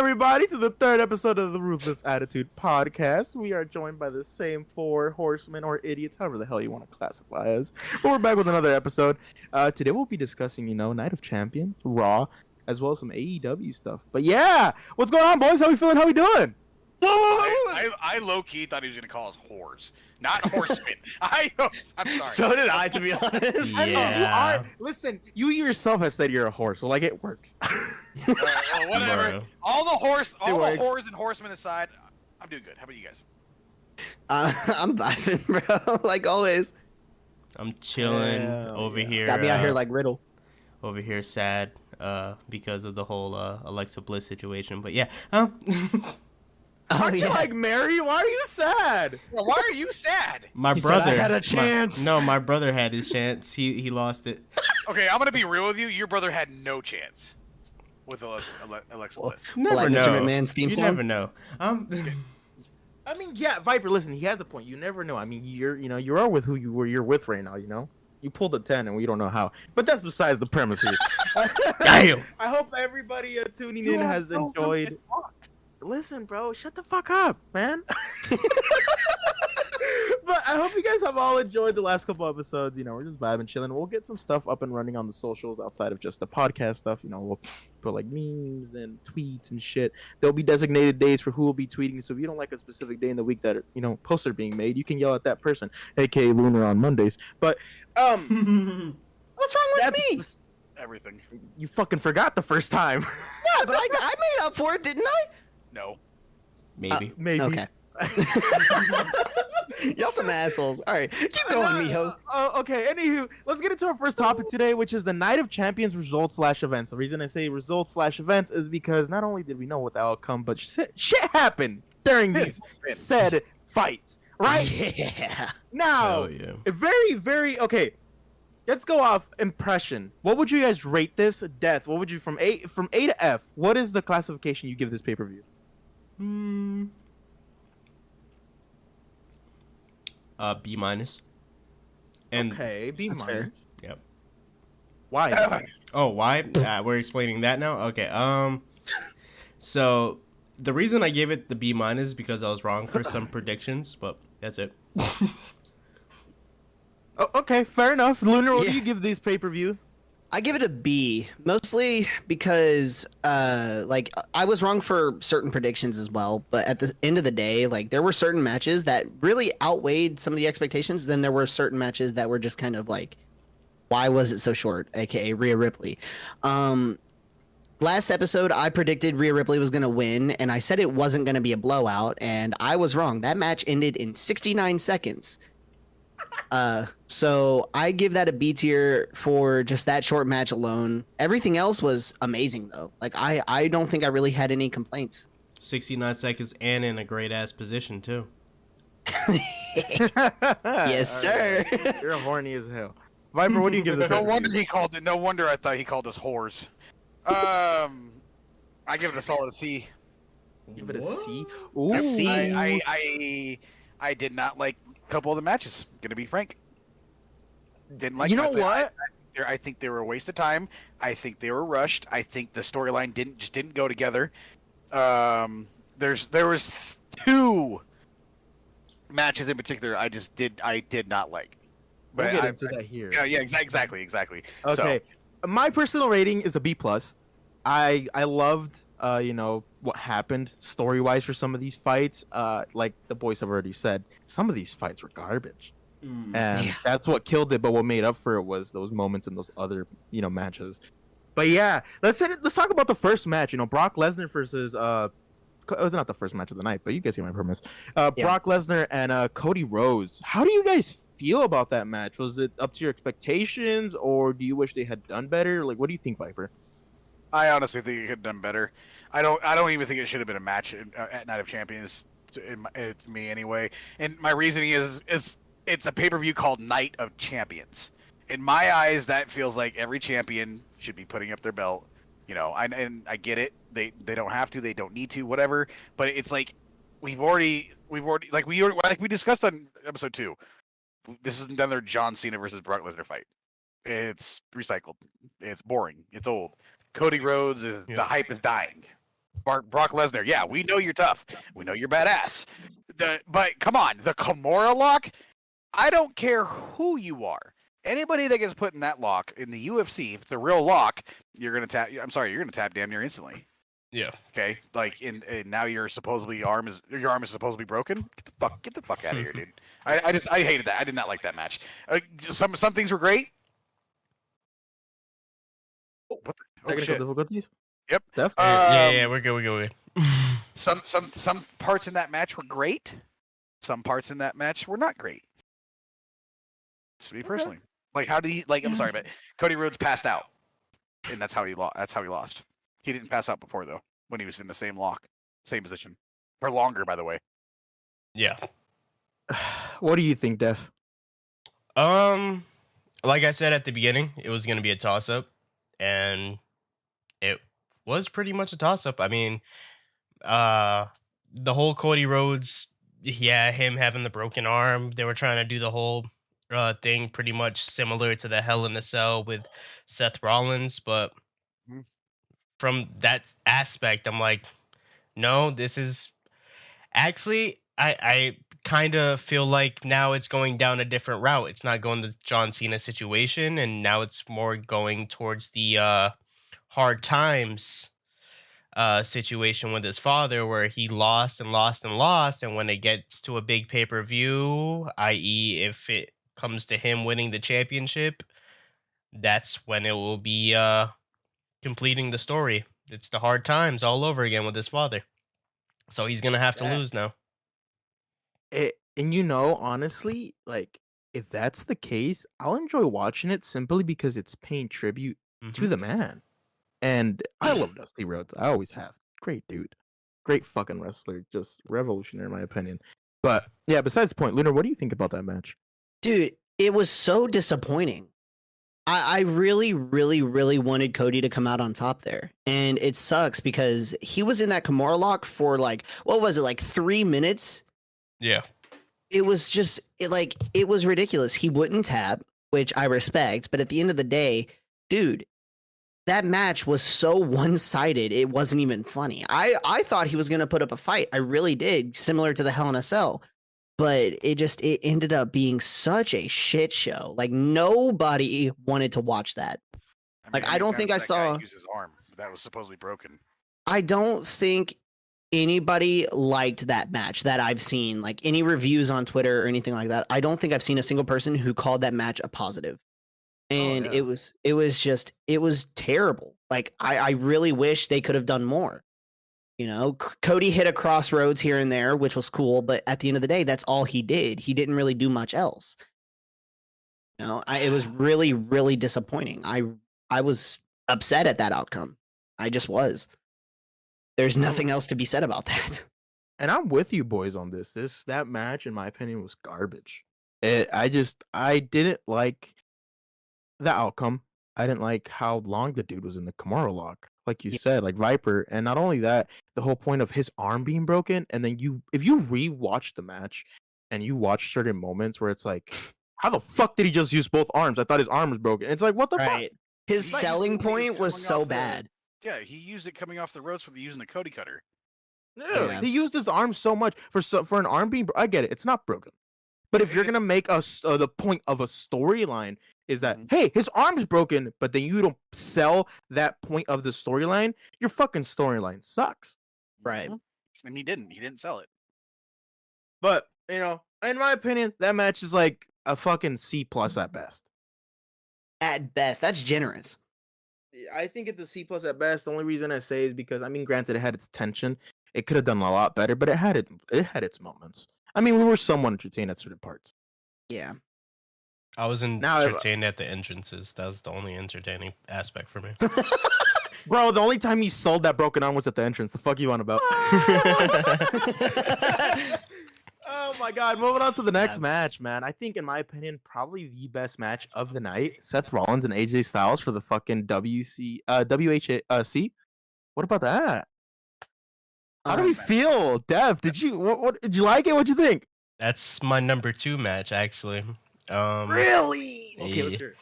everybody, to the third episode of the Ruthless Attitude Podcast. We are joined by the same four horsemen or idiots, however the hell you want to classify us. But we're back with another episode. Today we'll be discussing, Night of Champions, Raw, as well as some AEW stuff. But yeah, what's going on, boys? How we feeling? How we doing? I low-key thought he was going to call us whores, not horsemen. I'm sorry. So did I, to be honest. Yeah. I know, you are. Listen, you yourself have said you're a horse, so, it works. Well, whatever. Bro. All the whores and horsemen aside, I'm doing good. How about you guys? I'm vibing, bro. Like always. I'm chilling over here. Got me out here like Riddle. Over here sad because of the whole Alexa Bliss situation. But yeah. Aren't you like Mary? Why are you sad? Well, why are you sad? My He brother said I had a chance. My brother had his chance. He lost it. Okay, I'm going to be real with you. Your brother had no chance with Alexa Bliss. Never Like know. Mr. McMahon's theme you song? never know. I mean, yeah, Viper, listen, he has a point. You never know. I mean, you are with who you're with right now, You pulled a 10 and we don't know how. But that's besides the premise here. Damn. I hope everybody tuning in has enjoyed. Listen, bro, shut the fuck up, man. But I hope you guys have all enjoyed the last couple episodes. We're just vibing, chilling. We'll get some stuff up and running on the socials outside of just the podcast stuff. We'll put like memes and tweets and shit. There'll be designated days for who will be tweeting. So if you don't like a specific day in the week that posts are being made, you can yell at that person, aka Lunar on Mondays. But What's wrong with me? Everything. You fucking forgot the first time. Yeah, but I made up for it, didn't I? No. Maybe. Maybe. Okay. Y'all some assholes. All right, keep going, mijo. Okay, anywho, let's get into our first topic today, which is the Night of Champions results/events. The reason I say results/events is because not only did we know what the outcome, but shit happened during these said fights, right? Yeah. Now, Hell yeah. very, very, okay, let's go off impression. What would you guys rate this? Death. What would you, from A to F, what is the classification you give this pay-per-view? B minus. And Okay, B That's fair. minus. Yep. Why? Oh, why? We're explaining that now. Okay. So the reason I gave it the B minus is because I was wrong for some predictions, but that's it. Oh, okay, fair enough. Lunar, what do Yeah. you give these pay-per-view? I give it a B, mostly because I was wrong for certain predictions as well, but at the end of the day, there were certain matches that really outweighed some of the expectations. Then there were certain matches that were just kind of why was it so short? AKA Rhea Ripley. Last episode, I predicted Rhea Ripley was going to win, and I said it wasn't going to be a blowout, and I was wrong. That match ended in 69 seconds. So I give that a B tier for just that short match alone. Everything else was amazing though. I don't think I really had any complaints. 69 seconds and in a great ass position too. Yes, sir. You're horny as hell. Viper, what do you give the No pay-per-view? wonder I thought he called us whores. I give it a solid C. Give it a C. Ooh. A C. I did not like a couple of the matches. Gonna be frank. Didn't like. You know what? I think they were a waste of time. I think they were rushed. I think the storyline didn't go together. There was two matches in particular I did not like. We'll get into that here. Yeah, exactly. Okay. My personal rating is a B+. I loved what happened story-wise for some of these fights. Like the boys have already said, some of these fights were garbage. And that's what killed it, but what made up for it was those moments in those other, matches. But yeah, let's talk about the first match. Brock Lesnar versus it was not the first match of the night, but you guys get my premise. Brock Lesnar and Cody Rhodes. How do you guys feel about that match? Was it up to your expectations, or do you wish they had done better? What do you think, Viper? I honestly think it could have done better. I don't even think it should have been a match at Night of Champions. To me anyway, and my reasoning is it's a pay-per-view called Night of Champions. In my eyes, that feels like every champion should be putting up their belt. I get it. They don't have to. They don't need to. Whatever. But it's like we discussed on episode 2. This isn't another John Cena versus Brock Lesnar fight. It's recycled. It's boring. It's old. Cody Rhodes, the hype is dying. Brock Lesnar. Yeah, we know you're tough. We know you're badass. But come on, the Kimura lock. I don't care who you are. Anybody that gets put in that lock in the UFC, the real lock, you're gonna tap. I'm sorry, you're gonna tap damn near instantly. Yeah. Okay. Like now your arm is supposedly broken. Get the fuck out of here, dude. I hated that. I did not like that match. Some things were great. What the, Technical shit. difficulties. Yep. Yeah, we're good. Some parts in that match were great. Some parts in that match were not great. To me personally, like how did he? Like I'm sorry, but Cody Rhodes passed out, and that's how he lost. He didn't pass out before though, when he was in the same lock, same position, for longer, by the way. Yeah. What do you think, Def? Like I said at the beginning, it was gonna be a toss-up, and it was pretty much a toss-up. I mean, the whole Cody Rhodes, him having the broken arm, they were trying to do the whole thing pretty much similar to the Hell in a Cell with Seth Rollins, but from that aspect, I'm like, no, this is actually, I kind of feel like now it's going down a different route. It's not going the John Cena situation, and now it's more going towards the hard times situation with his father, where he lost, and when it gets to a big pay-per-view, i.e. if it comes to him winning the championship, that's when it will be completing the story. It's the hard times all over again with his father. So he's going to have to lose now. And honestly, like, if that's the case, I'll enjoy watching it simply because it's paying tribute to the man. And I love Dusty Rhodes. I always have. Great dude. Great fucking wrestler. Just revolutionary, in my opinion. But, yeah, besides the point, Lunar, what do you think about that match? Dude, it was so disappointing. I really, really, really wanted Cody to come out on top there. And it sucks because he was in that Kimura lock for like, what was it, like 3 minutes? Yeah. It was just, it was ridiculous. He wouldn't tap, which I respect. But at the end of the day, dude, that match was so one-sided, it wasn't even funny. I thought he was going to put up a fight. I really did, similar to the Hell in a Cell. But it ended up being such a shit show. Like, nobody wanted to watch that. I don't think I saw... Use his arm that was supposedly broken. I don't think anybody liked that match that I've seen. Like, any reviews on Twitter or anything like that. I don't think I've seen a single person who called that match a positive. And it was terrible. Like, I really wish they could have done more. Cody hit a crossroads here and there, which was cool. But at the end of the day, that's all he did. He didn't really do much else. It was really, really disappointing. I was upset at that outcome. I just was. There's nothing else to be said about that. And I'm with you boys on this. That match, in my opinion, was garbage. I didn't like the outcome. I didn't like how long the dude was in the Kimura lock, like you said, like Viper. And not only that, the whole point of his arm being broken. And then if you rewatch the match and you watch certain moments where it's like, how the fuck did he just use both arms? I thought his arm was broken. It's like, what the fuck? His selling point was so bad. Yeah, he used it coming off the ropes with using the Cody cutter. Yeah. He used his arm so much for an arm being. I get it. It's not broken. But if you're gonna make the point of a storyline is that hey, his arm's broken, but then you don't sell that point of the storyline, your fucking storyline sucks. Right. And he didn't sell it. But in my opinion, that match is like a fucking C+ at best. At best, that's generous. I think it's a C+ at best. The only reason I say is because granted it had its tension. It could have done a lot better, but it had its moments. I mean, we were somewhat entertained at certain parts. Yeah. I was entertained at the entrances. That was the only entertaining aspect for me. Bro, the only time he sold that broken arm was at the entrance. The fuck you on about? Oh my god. Moving on to the next match, man. I think, in my opinion, probably the best match of the night. Seth Rollins and AJ Styles for the fucking WHC. What about that? How do we feel? Dev, did you did you like it? What'd you think? That's my number 2 match, actually. Really? Okay, let's hear it.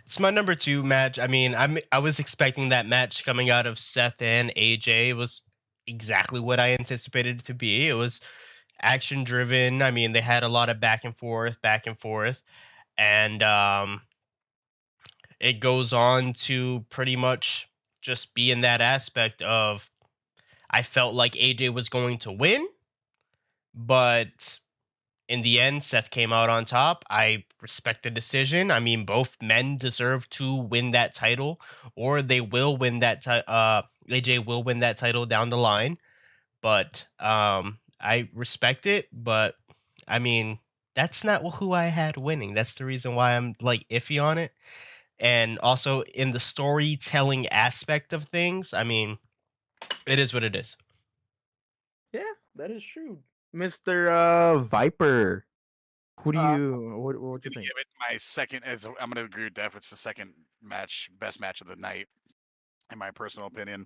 It's my number 2 match. I mean, I was expecting that match coming out of Seth and AJ. It was exactly what I anticipated it to be. It was action driven. I mean, they had a lot of back and forth, and it goes on to pretty much just be in that aspect of I felt like AJ was going to win, but in the end, Seth came out on top. I respect the decision. I mean, both men deserve to win that title, or they will win that. AJ will win that title down the line. But I respect it. But I mean, that's not who I had winning. That's the reason why I'm like iffy on it. And also in the storytelling aspect of things, I mean, it is what it is. Yeah, that is true. Mr. Viper, who do you what you I'm gonna think? give it my second. I'm gonna agree with Def. It's the second match, best match of the night, in my personal opinion.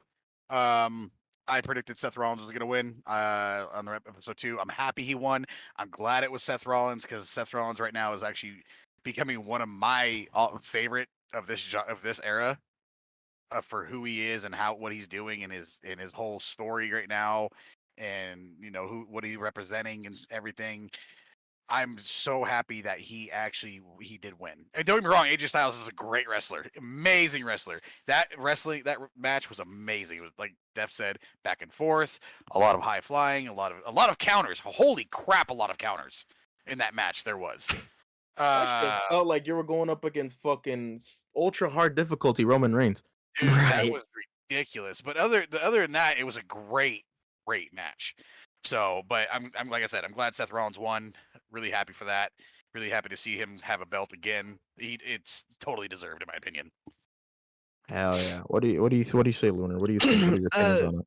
I predicted Seth Rollins was gonna win on the episode 2. I'm happy he won. I'm glad it was Seth Rollins because Seth Rollins right now is actually becoming one of my favorite of this era. For who he is and what he's doing in his whole story right now, and what he's representing and everything. I'm so happy that he did win. And don't get me wrong, AJ Styles is a great wrestler, amazing wrestler. That match was amazing. It was like Def said, back and forth, a lot of high flying, a lot of counters. Holy crap, a lot of counters in that match there was. Felt like you were going up against fucking ultra hard difficulty Roman Reigns. Dude, that Right. was ridiculous. But other than that, it was a great match. So, but I'm like I said, I'm glad Seth Rollins won. Really happy for that. Really happy to see him have a belt again. It's totally deserved, in my opinion. Hell yeah! What do you say, Lunar? What do you think? What are your opinions on it?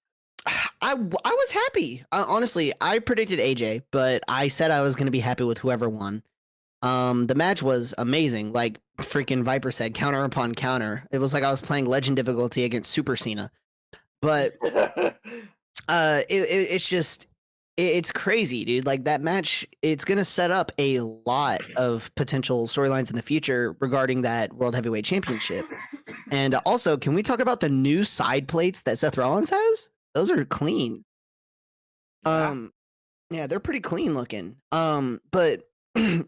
I was happy. Honestly, I predicted AJ, but I said I was going to be happy with whoever won. The match was amazing. Like freaking Viper said, counter upon counter. It was like I was playing Legend difficulty against Super Cena. But it's just it's crazy, dude. Like that match, it's gonna set up a lot of potential storylines in the future regarding that World Heavyweight Championship. And also, can we talk about the new side plates that Seth Rollins has? Those are clean. Yeah. Yeah, they're pretty clean looking. But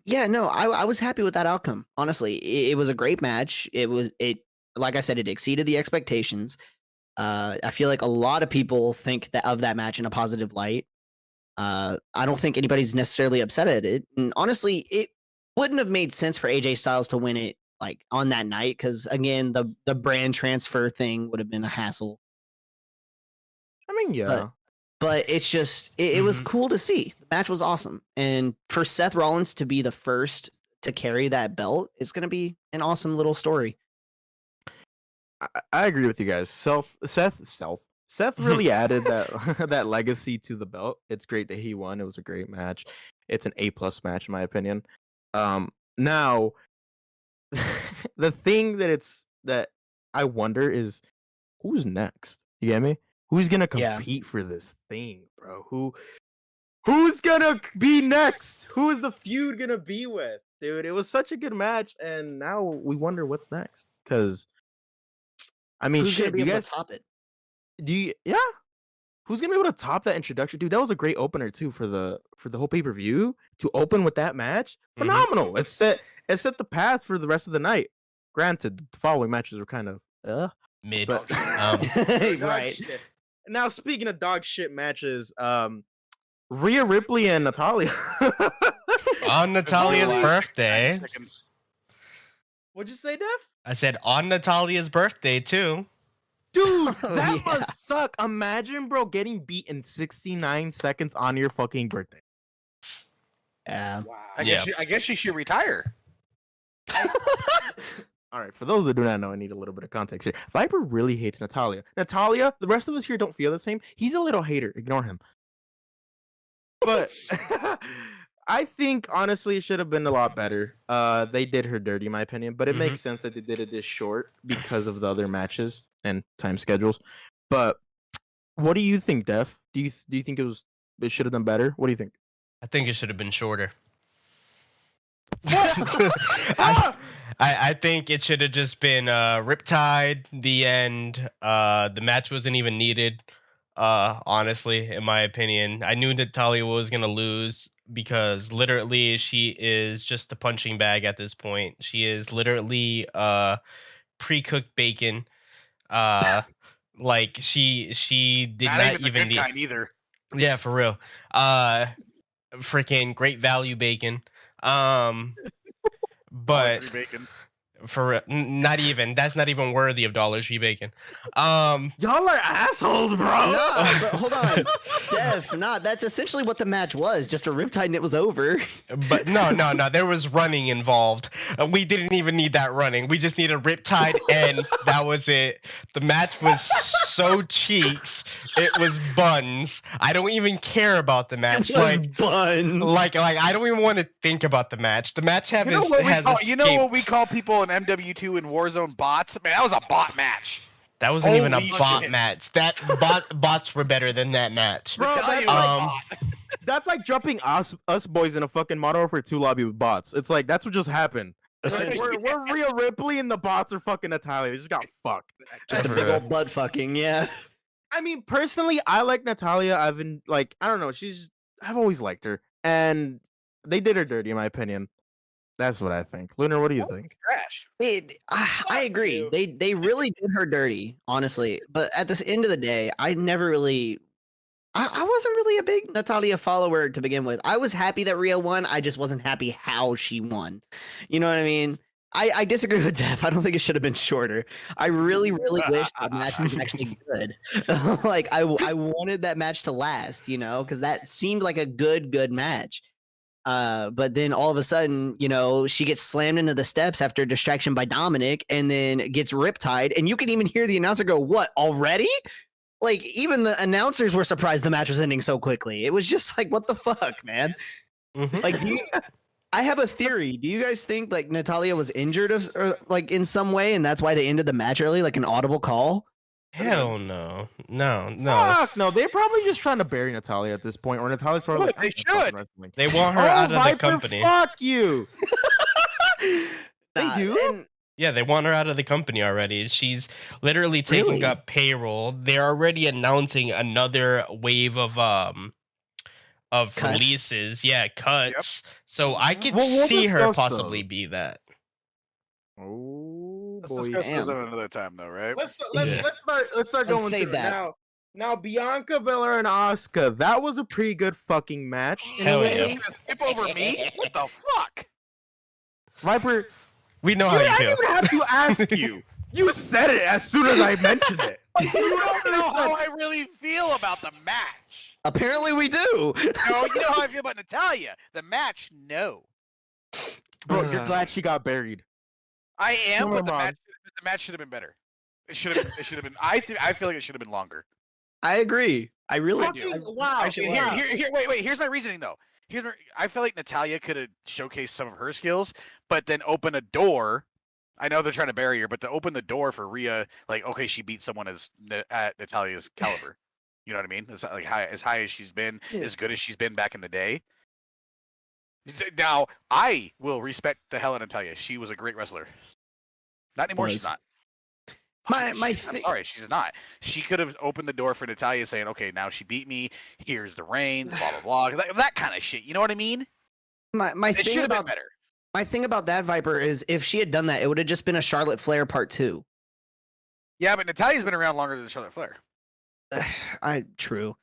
yeah, no, I was happy with that outcome. Honestly, it was a great match. Like I said, it exceeded the expectations. I feel like a lot of people think of that match in a positive light. I don't think anybody's necessarily upset at it. And honestly, it wouldn't have made sense for AJ Styles to win it like on that night because again, the brand transfer thing would have been a hassle. I mean, yeah. But it's just it was cool to see. The match was awesome, and for Seth Rollins to be the first to carry that belt, it's going to be an awesome little story. I agree with you guys. Seth really added that that legacy to the belt. It's great that he won. It was a great match. It's an A+ match in my opinion. Now the thing that I wonder is who's next. You get me? Who's gonna compete for this thing, bro? Who's gonna be next? Who is the feud gonna be with, dude? It was such a good match, and now we wonder what's next. Because I mean, who's shit, gonna be you able guys to top it? yeah? Who's gonna be able to top that introduction, dude? That was a great opener too for the whole pay-per-view to open with that match. Phenomenal. It set the path for the rest of the night. Granted, the following matches were kind of mid. but Right. Now, speaking of dog shit matches, Rhea Ripley and Natalia. On Natalia's birthday. What'd you say, Def? I said on Natalia's birthday too. Dude, that must suck. Imagine, bro, getting beat in 69 seconds on your fucking birthday. Yeah. Wow. I guess she should retire. All right, for those that do not know, I need a little bit of context here. Viper really hates Natalia. Natalia, the rest of us here don't feel the same. He's a little hater. Ignore him. But I think, honestly, it should have been a lot better. They did her dirty, in my opinion. But it makes sense that they did it this short because of the other matches and time schedules. But what do you think, Def? Do you think it should have done better? What do you think? I think it should have been shorter. I think it should have just been Riptide, the end. The match wasn't even needed. Honestly, in my opinion, I knew Natalia was gonna lose because literally she is just a punching bag at this point. She is literally pre-cooked bacon. Uh, like she did Not not even the even good need. kind either. Yeah, for real. Uh, freaking great value bacon. Um, Dollar but Tree bacon. not even that's not even worthy of Dollar Tree bacon. Y'all are assholes, bro. Nah, but hold on. Def, that's essentially what the match was. Just a riptide and it was over. But no, there was running involved. We didn't even need that running. We just needed a riptide, and that was it. The match was so cheeks. It was buns. I don't even care about the match. It was buns. Like I don't even want to think about the match. The match You know what we call people in MW2 and Warzone bots? Man, that was a bot match. That wasn't even a Holy bot shit. match. That bots were better than that match. Bro, Natalia that's was a like, bot. that's like jumping us boys in a fucking Modern Warfare 2 lobby with bots. It's like that's what just happened. Like, Essentially. we're Rhea Ripley and the bots are fucking Natalia. They just got fucked. Just a big old butt fucking, yeah. I mean, personally, I like Natalia. I don't know. I've always liked her, and they did her dirty, in my opinion. That's what I think. Lunar, what do you think? Trash. I agree. They really did her dirty, honestly. But at the end of the day, I never really. I wasn't really a big Natalia follower to begin with. I was happy that Rhea won. I just wasn't happy how she won. You know what I mean? I disagree with Def. I don't think it should have been shorter. I really wish the match was actually good. Like I wanted that match to last, because that seemed like a good match. But then all of a sudden, she gets slammed into the steps after a distraction by Dominic, and then gets riptide, and you can even hear the announcer go, "What, already?" Like even the announcers were surprised the match was ending so quickly. It was just like, what the fuck, man? Mhm. Like, I have a theory. Do you guys think like Natalia was injured or like in some way, and that's why they ended the match early, like an audible call? Hell no. Fuck no. They're probably just trying to bury Natalia at this point, or Natalia's probably Look, like, they "I'm fucking should." wrestling." They want her Oh, out of Viper, the company. fuck you. Nah, They do? and- Yeah, they want her out of the company already. She's literally taking Really? up payroll. They're already announcing another wave of Cuts? releases. Yeah, cuts. So I could Well, we'll see her discuss possibly those. be that. Oh Let's boy. discuss this damn. at another time, though, right? Let's Yeah. start Let's going save through it. that. Now Bianca Belair and Asuka, that was a pretty good fucking match. in a Hell way. yeah. You gonna skip over me? What the fuck? Viper, We know I how you didn't feel. even have to ask you. You said it as soon as I mentioned it. You don't know how I really feel about the match. Apparently we do. No, you know how I feel about Natalia. The match, no. Bro, you're glad she got buried. I am, Come but the on. match should have been better. It should have been. I feel like it should have been longer. I agree. I really do. Fucking wow. Actually, wait. Here's my reasoning though. I feel like Natalia could have showcased some of her skills, but then open a door. I know they're trying to bury her, but to open the door for Rhea, like, okay, she beat someone at Natalia's caliber. You know what I mean? It's like as high as she's been, as good as she's been back in the day. Now, I will respect the hell out of Natalia. She was a great wrestler. Not anymore. She's Was. not. My I'm thi- sorry, she's not. She could have opened the door for Natalia, saying, "Okay, now she beat me. Here's the reins, blah blah blah." That kind of shit. You know what I mean? my It thing should have been about better. my thing about that Viper is if she had done that, it would have just been a Charlotte Flair part 2. Yeah, but Natalia's been around longer than Charlotte Flair. True.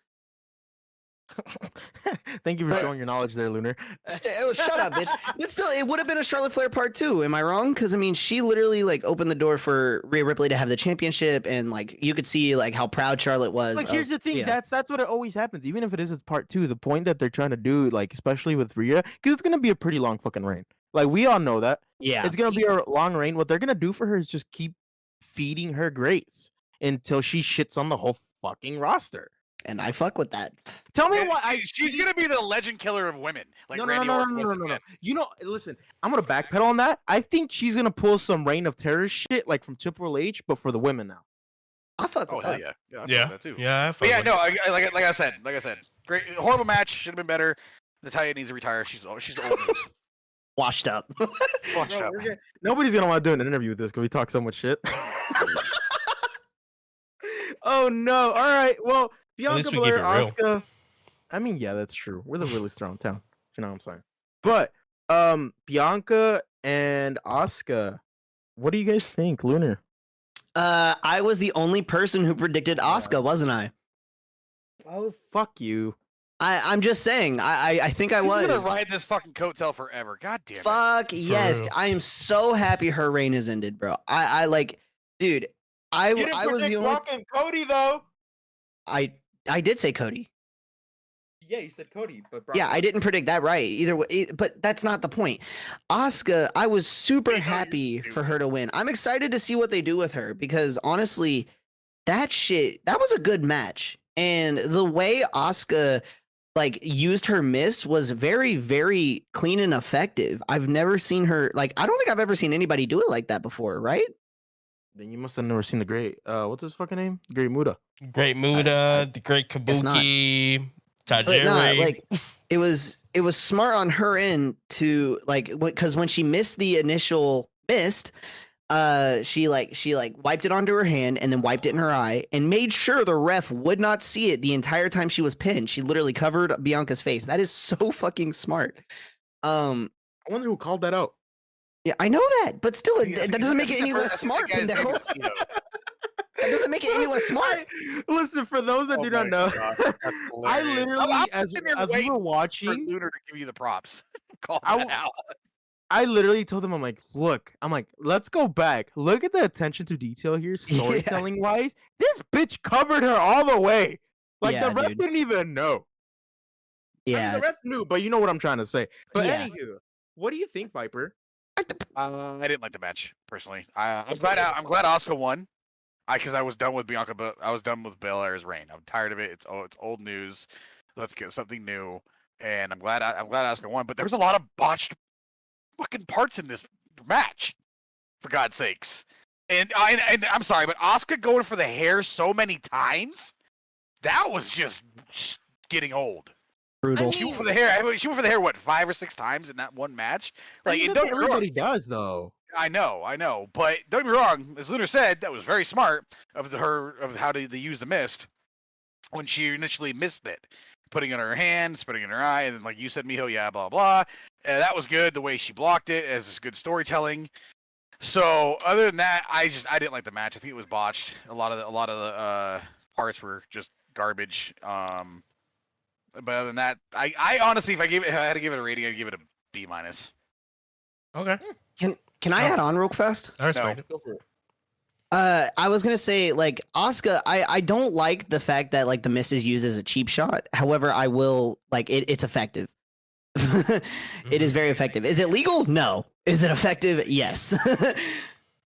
Thank you for But- showing your knowledge there, Lunar. Shut up, bitch. But still, it would have been a Charlotte Flair part 2. Am I wrong? Because I mean, she literally like opened the door for Rhea Ripley to have the championship, and like you could see like how proud Charlotte was. Like, here's the thing. yeah. That's what it always happens. Even if it is part 2, the point that they're trying to do, like, especially with Rhea, because it's gonna be a pretty long fucking reign. Like, we all know that. Yeah. It's gonna be a long reign. What they're gonna do for her is just keep feeding her grace until she shits on the whole fucking roster. And I fuck with that. Tell me Yeah, what she's gonna be the legend killer of women. Like no, Randy Orton was the man. You know, listen, I'm gonna backpedal on that. I think she's gonna pull some Reign of Terror shit, like from Triple H, but for the women now. I fuck Oh with hell that. yeah, I Yeah, felt that too. yeah. But yeah, no, like I said, great, horrible match. Should have been better. Natalia needs to retire. She's old news. Washed up. Washed Bro, up. nobody's gonna want to do an interview with this because we talk so much shit. Oh no! All right, well, At least Bianca we keep Belair, it real. Asuka. I mean, yeah, that's true. We're the realest thrown town. If you know what I'm saying. But Bianca and Asuka, what do you guys think, Lunar? I was the only person who predicted Asuka, wasn't I? Oh, fuck you. I'm just saying. I think I He's was. gonna ride this fucking coattail forever. God damn it. Fuck yes. real. I am so happy her reign has ended, bro. I like, dude. I was the only. Brock and Cody though. I did say Cody. Yeah, you said Cody, but Brock Yeah, I didn't predict that right either way, but that's not the point. Asuka, I was super I know you're happy for stupid. her to win. I'm excited to see what they do with her because honestly, that was a good match. And the way Asuka like used her mist was very, very clean and effective. I've never seen her like I don't think I've ever seen anybody do it like that before, right? Then you must have never seen the great. What's his fucking name? Great Muda. Great Muda, the Great guess not. Kabuki, But Tajiri. not like it was smart on her end to like because when she missed the initial mist, she wiped it onto her hand and then wiped it in her eye and made sure the ref would not see it the entire time she was pinned. She literally covered Bianca's face. That is so fucking smart. I wonder who called that out. Yeah, I know that, but still, that doesn't make it any less I think smart, the guy's name pendejo. is Tito. That doesn't make it any less smart. Listen, for those that Oh do not my know, God, that's I hilarious. literally, I'm as sitting there we waiting were for watching, Lunar to give you the props. Call I that w- out. I literally told them, I'm like, let's go back. Look at the attention to detail here, storytelling wise. This bitch covered her all the way. Like Yeah, the ref dude. didn't even know. I mean, Yeah, the ref knew, but you know what I'm trying to say. But Yeah. anywho, what do you think, Viper? I didn't like the match personally. I'm glad Asuka won. Because I was done with Bianca, but I was done with Belair's reign. I'm tired of it. It's old news. Let's get something new. And I'm glad Asuka won. But there was a lot of botched fucking parts in this match, for God's sakes. And I'm sorry, but Asuka going for the hair so many times, that was just getting old. brutal. She went for the hair. She went for the hair what 5 or 6 times in that one match. Like, That's it don't what get me wrong. everybody does, though. I know, but don't get me wrong. As Lunar said, that was very smart of how to use the mist when she initially missed it, putting it in her hand, putting it in her eye, and then like you said, Miho, yeah, blah blah. That was good. The way she blocked it, as just good storytelling. So other than that, I didn't like the match. I think it was botched. A lot of the parts were just garbage. But other than that, I honestly, if I had to give it a rating, I'd give it a B minus. Okay, Can I Oh. add on real fast? I respect it. Go for it. I was gonna say like Asuka. I don't like the fact that like the miss is used as a cheap shot. However, I will like it's effective. It is very effective. Is it legal? No. Is it effective? Yes.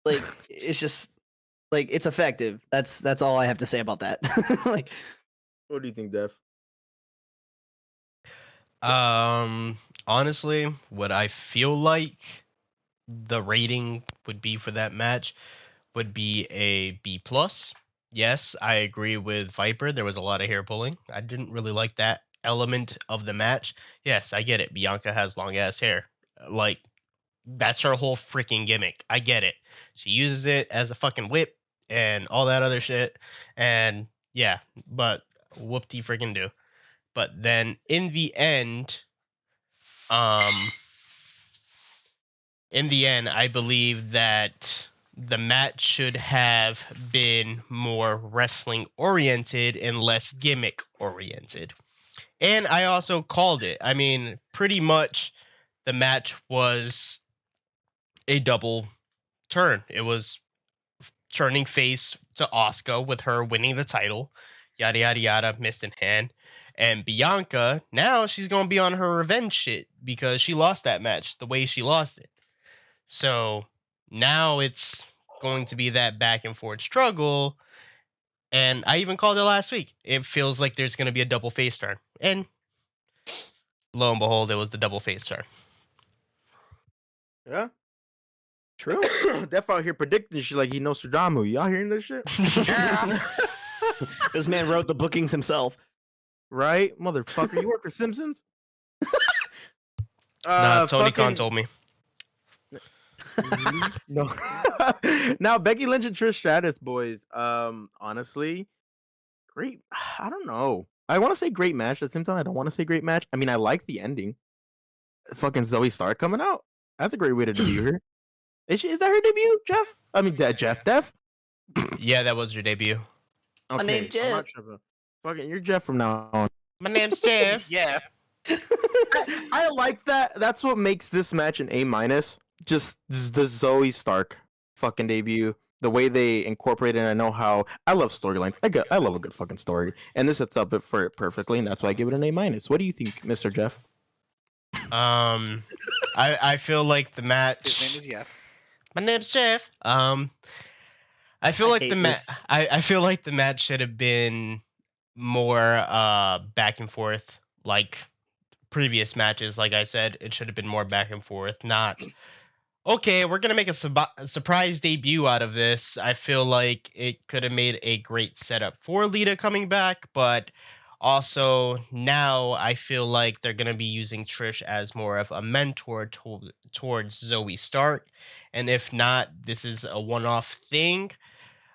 Like it's just like it's effective. That's all I have to say about that. Like What do you think, Dev? Honestly, what I feel like the rating would be for that match would be a B plus. Yes, I agree with Viper. There was a lot of hair pulling. I didn't really like that element of the match. Yes, I get it. Bianca has long ass hair. Like, that's her whole freaking gimmick. I get it. She uses it as a fucking whip and all that other shit. And yeah, but whoop-de freaking do. But then in the end, I believe that the match should have been more wrestling oriented and less gimmick oriented. And I also called it. I mean, pretty much the match was a double turn. It was turning face to Asuka with her winning the title, yada yada yada, mist in hand. And Bianca, now she's going to be on her revenge shit because she lost that match the way she lost it. So now it's going to be that back and forth struggle. And I even called it last week. It feels like there's going to be a double face turn. And lo and behold, it was the double face turn. Yeah. True. Def out here predicting shit like he knows Stradamu. Y'all hearing this shit? this man wrote the bookings himself. Right? Motherfucker, you work for Simpsons? Nah, Tony fucking- Khan told me. No. Now Becky Lynch and Trish Stratus, boys. Honestly, Great. I don't know. I want to say great match. At the same time, I don't want to say great match. I mean, I like the ending. Fucking Zoe Stark coming out. That's a great way to debut her. Is that her debut, Jeff? I mean, Jeff, Def? Yeah, that was your debut. Okay, My name's Jeff. I'm not sure. Fucking, you're Jeff from now on. My name's Jeff. Yeah. I like that. That's what makes this match an A-. Just the Zoe Stark fucking debut. The way they incorporate it, and I know how I love storylines. I love a good fucking story, and this sets up for it perfectly, and that's why I give it an A-. What do you think, Mr. Jeff? I feel like the match. His name is Jeff. My name's Jeff. I feel like the match. I feel like the match should have been more back and forth, like previous matches. Like I said, it should have been more back and forth. Not okay. We're gonna make a surprise debut out of this. I feel like it could have made a great setup for Lita coming back, but also now I feel like they're gonna be using Trish as more of a mentor towards Zoe Stark, and if not, this is a one-off thing.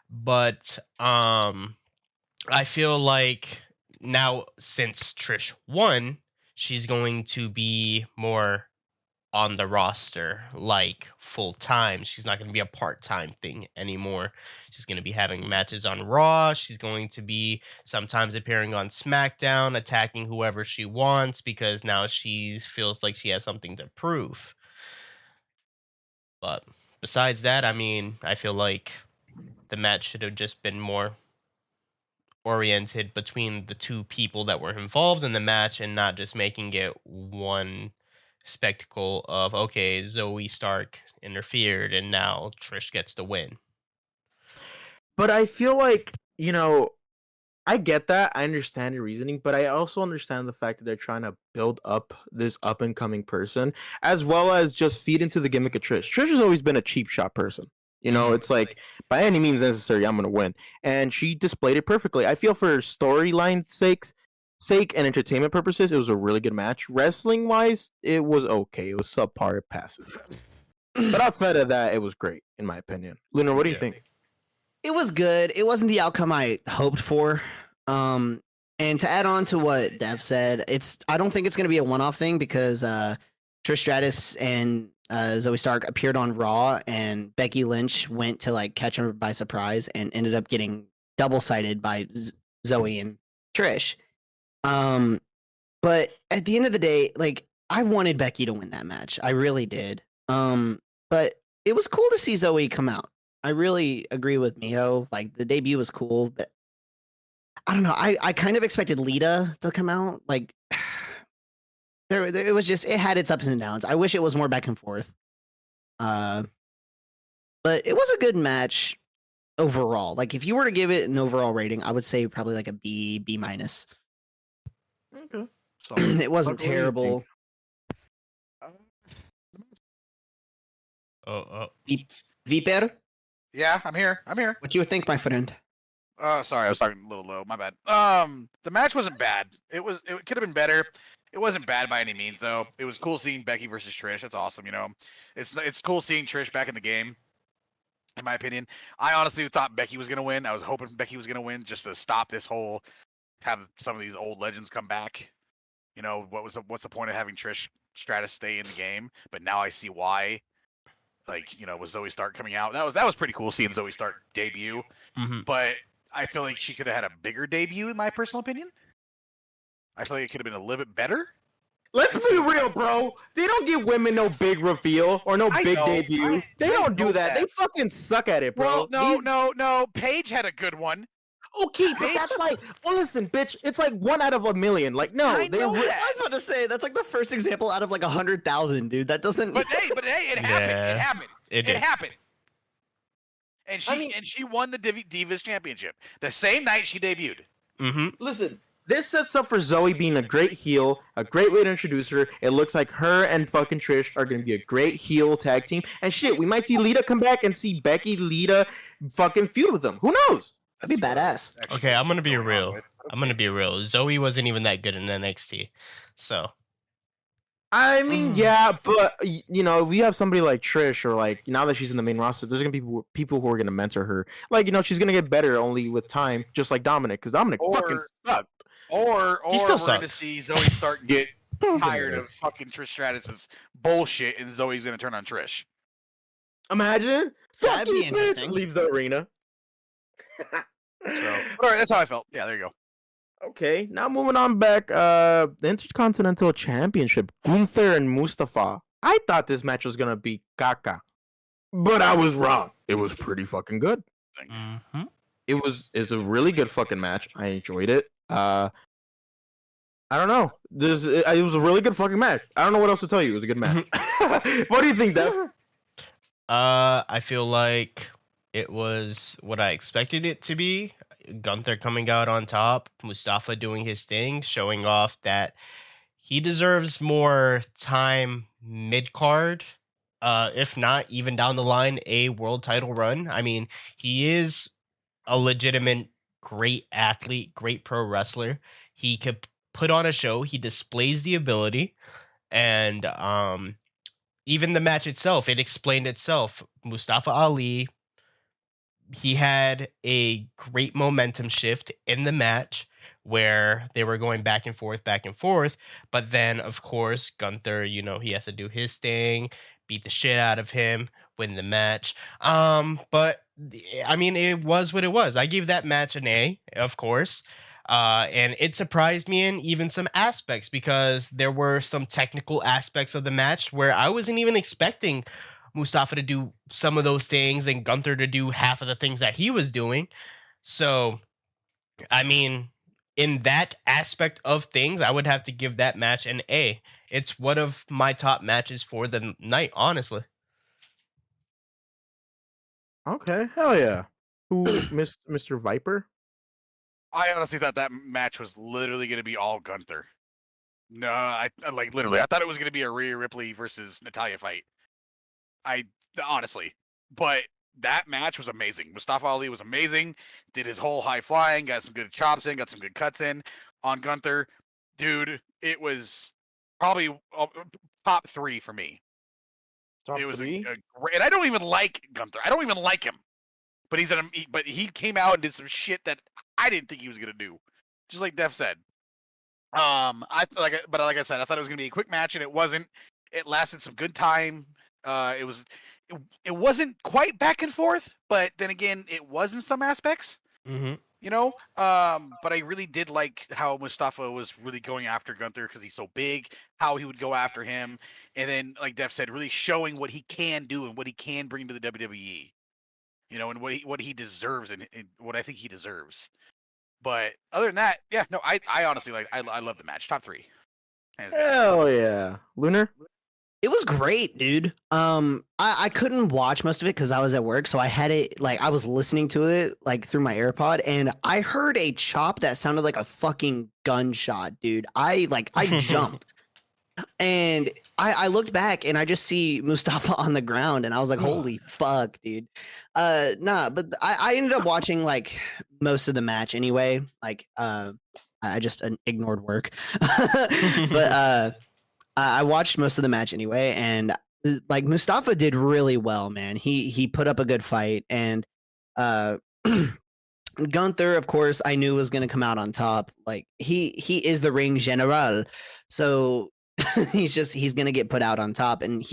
But I feel like now since Trish won, she's going to be more on the roster, like full time. She's not going to be a part-time thing anymore. She's going to be having matches on Raw. She's going to be sometimes appearing on SmackDown, attacking whoever she wants because now she feels like she has something to prove. But besides that, I mean, I feel like the match should have just been more oriented between the two people that were involved in the match and not just making it one spectacle of, okay, Zoe Stark interfered and now Trish gets the win. But I feel like, I get that. I understand your reasoning, but I also understand the fact that they're trying to build up this up-and-coming person, as well as just feed into the gimmick of Trish. Trish has always been a cheap shot person. It's like, by any means necessary, I'm going to win. And she displayed it perfectly. I feel for storyline's sake and entertainment purposes, it was a really good match. Wrestling-wise, it was okay. It was subpar. It passes. But outside of that, it was great, in my opinion. Lunar, what do you think? It was good. It wasn't the outcome I hoped for. And to add on to what Dev said, I don't think it's going to be a one-off thing because Trish Stratus and Zoe Stark appeared on Raw, and Becky Lynch went to catch her by surprise and ended up getting double-sided by Zoe and Trish. But at the end of the day, I wanted Becky to win that match. I really did. But it was cool to see Zoe come out. I really agree with Miho. The debut was cool, but I don't know. I kind of expected Lita to come out. It was just, it had its ups and downs. I wish it was more back and forth. But it was a good match overall. If you were to give it an overall rating, I would say probably a B, B-. Okay. It wasn't terrible. Viper? Yeah, I'm here. What you would think, my friend? Sorry, I was talking a little low. My bad. The match wasn't bad. It could have been better. It wasn't bad by any means, though. It was cool seeing Becky versus Trish. That's awesome, It's cool seeing Trish back in the game, in my opinion. I honestly thought Becky was going to win. I was hoping Becky was going to win just to stop this whole, have some of these old legends come back. What's the point of having Trish Stratus stay in the game? But now I see why. With Zoe Stark coming out, that was pretty cool seeing Zoe Stark debut. Mm-hmm. But I feel like she could have had a bigger debut, in my personal opinion. I feel like it could have been a little bit better. Let's be real, bro. They don't give women no big reveal or no big debut. They don't do that. They fucking suck at it, bro. Well, no. Paige had a good one. Okay, but that's listen, bitch. It's 1 out of a million. No, I was about to say that's the first example out of 100,000, dude. That doesn't. But hey, it happened. Yeah, it happened. It happened. And she won the Divas Championship the same night she debuted. Mm-hmm. Listen, this sets up for Zoe being a great heel, a great way to introduce her. It looks like her and fucking Trish are going to be a great heel tag team. And shit, we might see Lita come back and see Becky, Lita fucking feud with them. Who knows? That'd be badass. Okay, I'm gonna be real. Zoe wasn't even that good in NXT, so I mean, yeah, but you know, if you have somebody like Trish, or like now that she's in the main roster, there's gonna be people who are gonna mentor her. Like, you know, she's gonna get better only with time, just like Dominic, because Dominic fucking sucked. Or He still we're going to sucks. see Zoe start and get tired of fucking Trish Stratus's bullshit, and Zoe's gonna turn on Trish. Imagine, That'd be fucking interesting. bitch, leaves the arena. So, all right, that's how I felt. Yeah, there you go. Okay, now moving on back. The Intercontinental Championship, Gunther and Mustafa. I thought this match was gonna be caca, but I was wrong. It was pretty fucking good. Mm-hmm. It's a really good fucking match. I enjoyed it. I don't know. It was a really good fucking match. I don't know what else to tell you. It was a good match. What do you think, Dev? I feel like it was what I expected it to be. Gunther coming out on top, Mustafa doing his thing, showing off that he deserves more time mid card. If not, even down the line, a world title run. I mean, he is a legitimate great athlete, great pro wrestler. He could put on a show. He displays the ability, and even the match itself, it explained itself. Mustafa Ali, he had a great momentum shift in the match where they were going back and forth. But then, of course, Gunther, you know, he has to do his thing, beat the shit out of him, win the match. But I mean, it was what it was. I gave that match an A, of course. And it surprised me in even some aspects because there were some technical aspects of the match where I wasn't even expecting Mustafa to do some of those things and Gunther to do half of the things that he was doing. So, I mean, in that aspect of things, I would have to give that match an A. It's one of my top matches for the night, honestly. Okay, hell yeah. Who, Mr. Viper? I honestly thought that match was literally going to be all Gunther. No, I like literally. I thought it was going to be a Rhea Ripley versus Natalya fight. I honestly, but that match was amazing. Mustafa Ali was amazing. Did his whole high flying, got some good chops in, got some good cuts in on Gunther. Dude, it was probably top 3 for me. Top it was three? a great, and I don't even like Gunther. I don't even like him. But but he came out and did some shit that I didn't think he was gonna do. Just like Def said. But like I said, I thought it was gonna be a quick match, and it wasn't. It lasted some good time. It wasn't quite back and forth, but then again, it was in some aspects. Mm-hmm. You know, but I really did like how Mustafa was really going after Gunther because he's so big. How he would go after him, and then like Def said, really showing what he can do and what he can bring to the WWE. You know, and what he deserves and what I think he deserves. But other than that, yeah, no, I honestly I love the match. Top 3. Hell yeah. Lunar? It was great, dude. I couldn't watch most of it because I was at work, so I had it like I was listening to it like through my AirPod, and I heard a chop that sounded like a fucking gunshot, dude. I jumped. And I looked back and I just see Mustafa on the ground and I was like, holy fuck, dude. Nah, but I ended up watching like most of the match anyway. Like I just ignored work. But I watched most of the match anyway, and like Mustafa did really well, man. He put up a good fight, and Gunther, of course, I knew was gonna come out on top. Like he is the ring general, so he's gonna get put out on top. And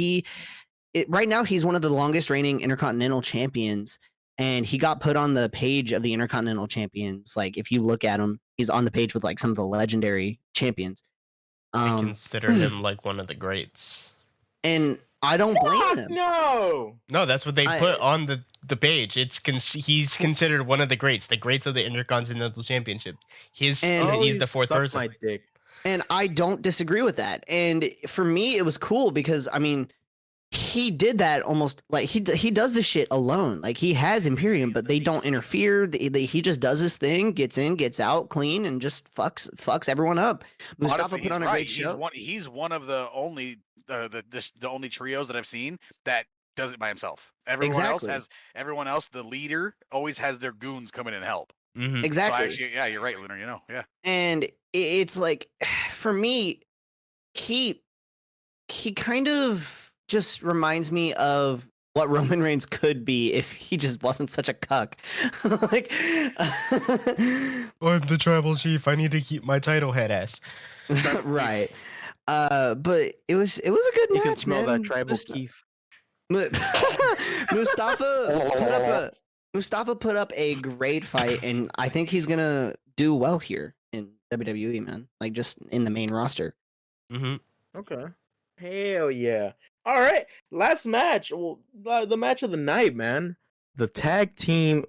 right now he's one of the longest reigning Intercontinental champions, and he got put on the page of the Intercontinental champions. Like if you look at him, he's on the page with like some of the legendary champions. I consider him like one of the greats. And I don't blame him. No. No, that's what they put on the page. He's considered one of the greats of the Intercontinental Championship. He's the fourth person. My dick. And I don't disagree with that. And for me, it was cool because I mean, he did that almost like he does this shit alone. Like he has Imperium, but they don't interfere. He just does his thing, gets in, gets out clean, and just fucks everyone up. Mustafa put on a great show. He's one of the only the only trios that I've seen that does it by himself. Everyone else, the leader always has their goons come in and help. Mm-hmm. Exactly. So actually, yeah, you're right, Lunar. You know, yeah. And it's like, for me, he kind of just reminds me of what Roman Reigns could be if he just wasn't such a cuck. Like, I'm the tribal chief. I need to keep my title, head ass. right. But it was a good You match, can smell man. that tribal keef. Mustafa put up a great fight, and I think he's gonna do well here in WWE, man. Like just in the main roster. Mm-hmm. Okay. Hell yeah. All right. Last match. Well, the match of the night, man. The tag team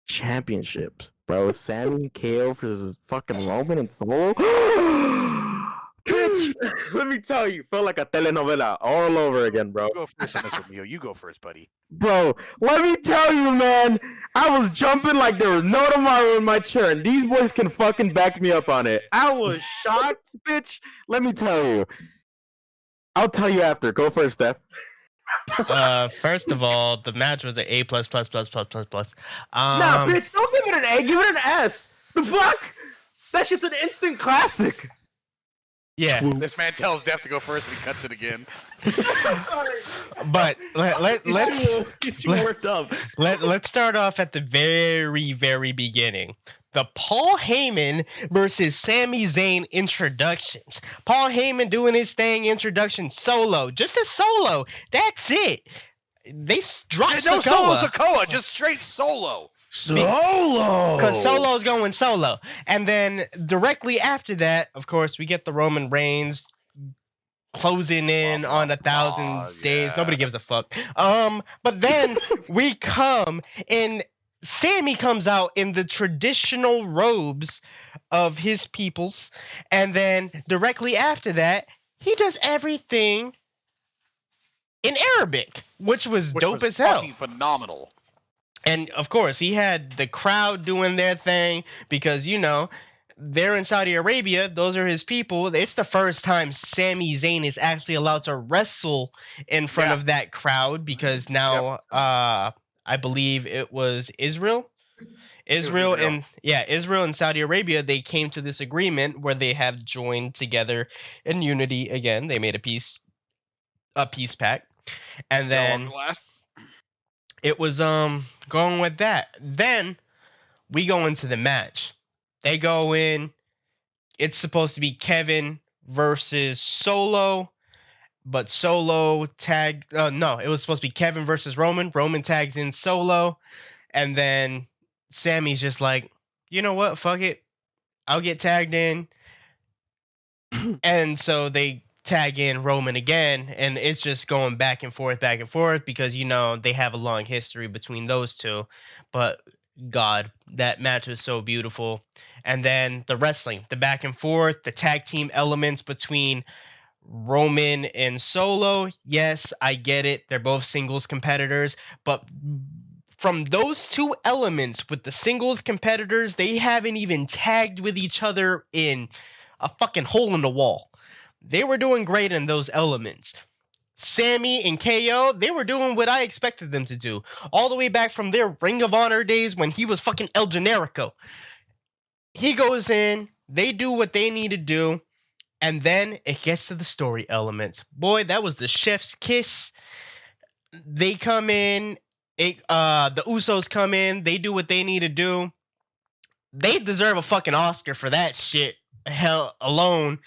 championships, bro. Sammy KO versus fucking Roman and Solo. Bitch, let me tell you, felt like a telenovela all over again, bro. You go first on this one, Leo. You go first, buddy. Bro, let me tell you, man. I was jumping like there was no tomorrow in my chair, and these boys can fucking back me up on it. I was shocked, bitch. Let me tell you. I'll tell you after. Go first, Steph. First of all, the match was an A+++++++. Nah, bitch, don't give it an A. Give it an S. The fuck? That shit's an instant classic. Yeah, This man tells Def to go first, and he cuts it again. Sorry. but He's too worked up. let's start off at the very, very beginning. The Paul Heyman versus Sami Zayn introductions. Paul Heyman doing his thing, introduction solo, just a solo. That's it. They dropped No Sikoa. solo Sikoa, just straight solo. Solo. Because Solo's going solo. And then directly after that, of course, we get the Roman Reigns closing in on 1,000 days. yeah. Nobody gives a fuck. But then we come and Sammy comes out in the traditional robes of his peoples. And then directly after that, he does everything in Arabic, which was dope as hell. Fucking phenomenal. And of course, he had the crowd doing their thing because, you know, they're in Saudi Arabia. Those are his people. It's the first time Sami Zayn is actually allowed to wrestle in front of that crowd because now I believe it was Israel. Israel and Saudi Arabia, they came to this agreement where they have joined together in unity again. They made a peace pact. And then it was going with that. Then we go into the match. They go in. It's supposed to be Kevin versus Solo, but Solo tagged. No, it was supposed to be Kevin versus Roman. Roman tags in Solo, and then Sammy's just like, you know what? Fuck it. I'll get tagged in. And so they tag in Roman again, and it's just going back and forth because, you know, they have a long history between those two. But God, that match was so beautiful. And then the wrestling, the back and forth, the tag team elements between Roman and Solo. Yes, I get it. They're both singles competitors, but from those two elements with the singles competitors, they haven't even tagged with each other in a fucking hole in the wall. They were doing great in those elements. Sammy and KO, they were doing what I expected them to do. All the way back from their Ring of Honor days when he was fucking El Generico. He goes in, they do what they need to do, and then it gets to the story elements. Boy, that was the chef's kiss. They come in, the Usos come in, they do what they need to do. They deserve a fucking Oscar for that shit. Hell alone.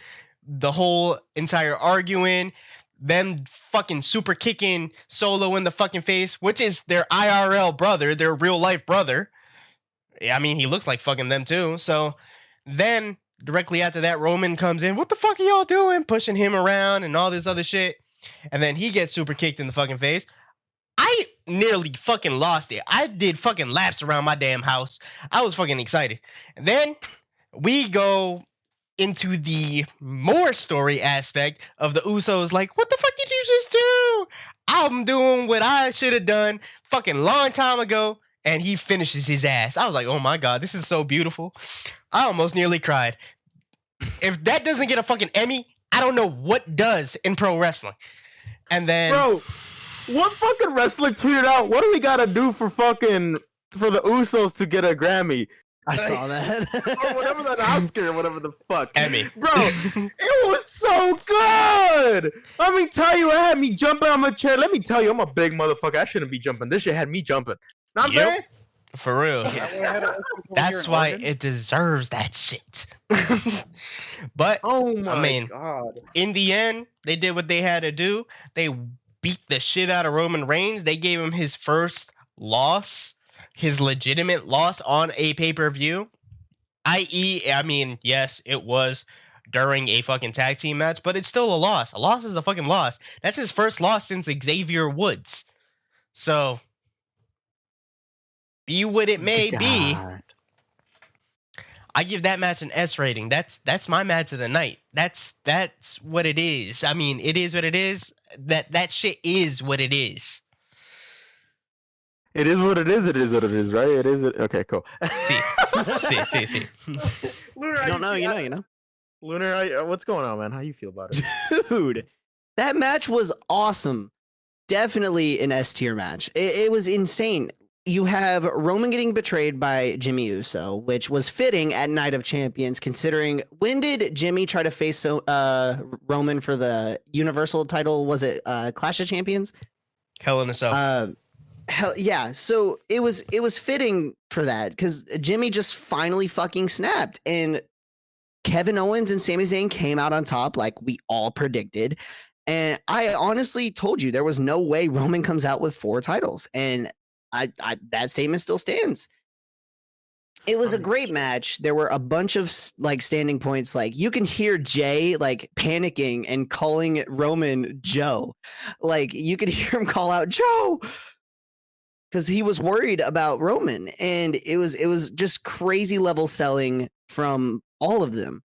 The whole entire arguing, them fucking super kicking Solo in the fucking face, which is their IRL brother, their real life brother. I mean, he looks like fucking them too. So then directly after that, Roman comes in. What the fuck are y'all doing? Pushing him around and all this other shit. And then he gets super kicked in the fucking face. I nearly fucking lost it. I did fucking laps around my damn house. I was fucking excited. And then we go into the more story aspect of the Usos. Like, what the fuck did you just do? I'm doing what I should have done fucking long time ago. And he finishes his ass. I was like, oh my God, this is so beautiful. I almost nearly cried. If that doesn't get a fucking Emmy, I don't know what does in pro wrestling. And then, bro, what fucking wrestler tweeted out, what do we gotta do for the Usos to get a Grammy? I saw that. Or whatever, that Oscar, whatever the fuck. Emmy. Bro, it was so good. Let me tell you, it had me jumping on my chair. Let me tell you, I'm a big motherfucker. I shouldn't be jumping. This shit had me jumping. Know what I'm saying? For real. That's why Oregon. it deserves that shit. But Oh my God. God. In the end, they did what they had to do. They beat the shit out of Roman Reigns. They gave him his first loss, his legitimate loss on a pay-per-view. I mean, yes, it was during a fucking tag team match, but it's still a loss. A loss is a fucking loss. That's his first loss since Xavier Woods. So, be what it may be, God. I give that match an S rating. That's my match of the night. That's what it is. I mean, it is what it is. That shit is what it is. It is what it is. It is what it is, right? It is. Okay, cool. See. Lunar, You don't know, you know. Lunar, what's going on, man? How you feel about it? Dude, that match was awesome. Definitely an S tier match. It was insane. You have Roman getting betrayed by Jimmy Uso, which was fitting at Night of Champions, considering when did Jimmy try to face Roman for the Universal title? Was it Clash of Champions? Hell in a Cell. Hell yeah. So it was fitting for that because Jimmy just finally fucking snapped, and Kevin Owens and Sami Zayn came out on top like we all predicted. And I honestly told you there was no way Roman comes out with 4 titles, and I that statement still stands. It was a great match. There were a bunch of like standing points. Like you can hear Jay like panicking and calling Roman Joe. Like you could hear him call out Joe because he was worried about Roman, and it was just crazy level selling from all of them.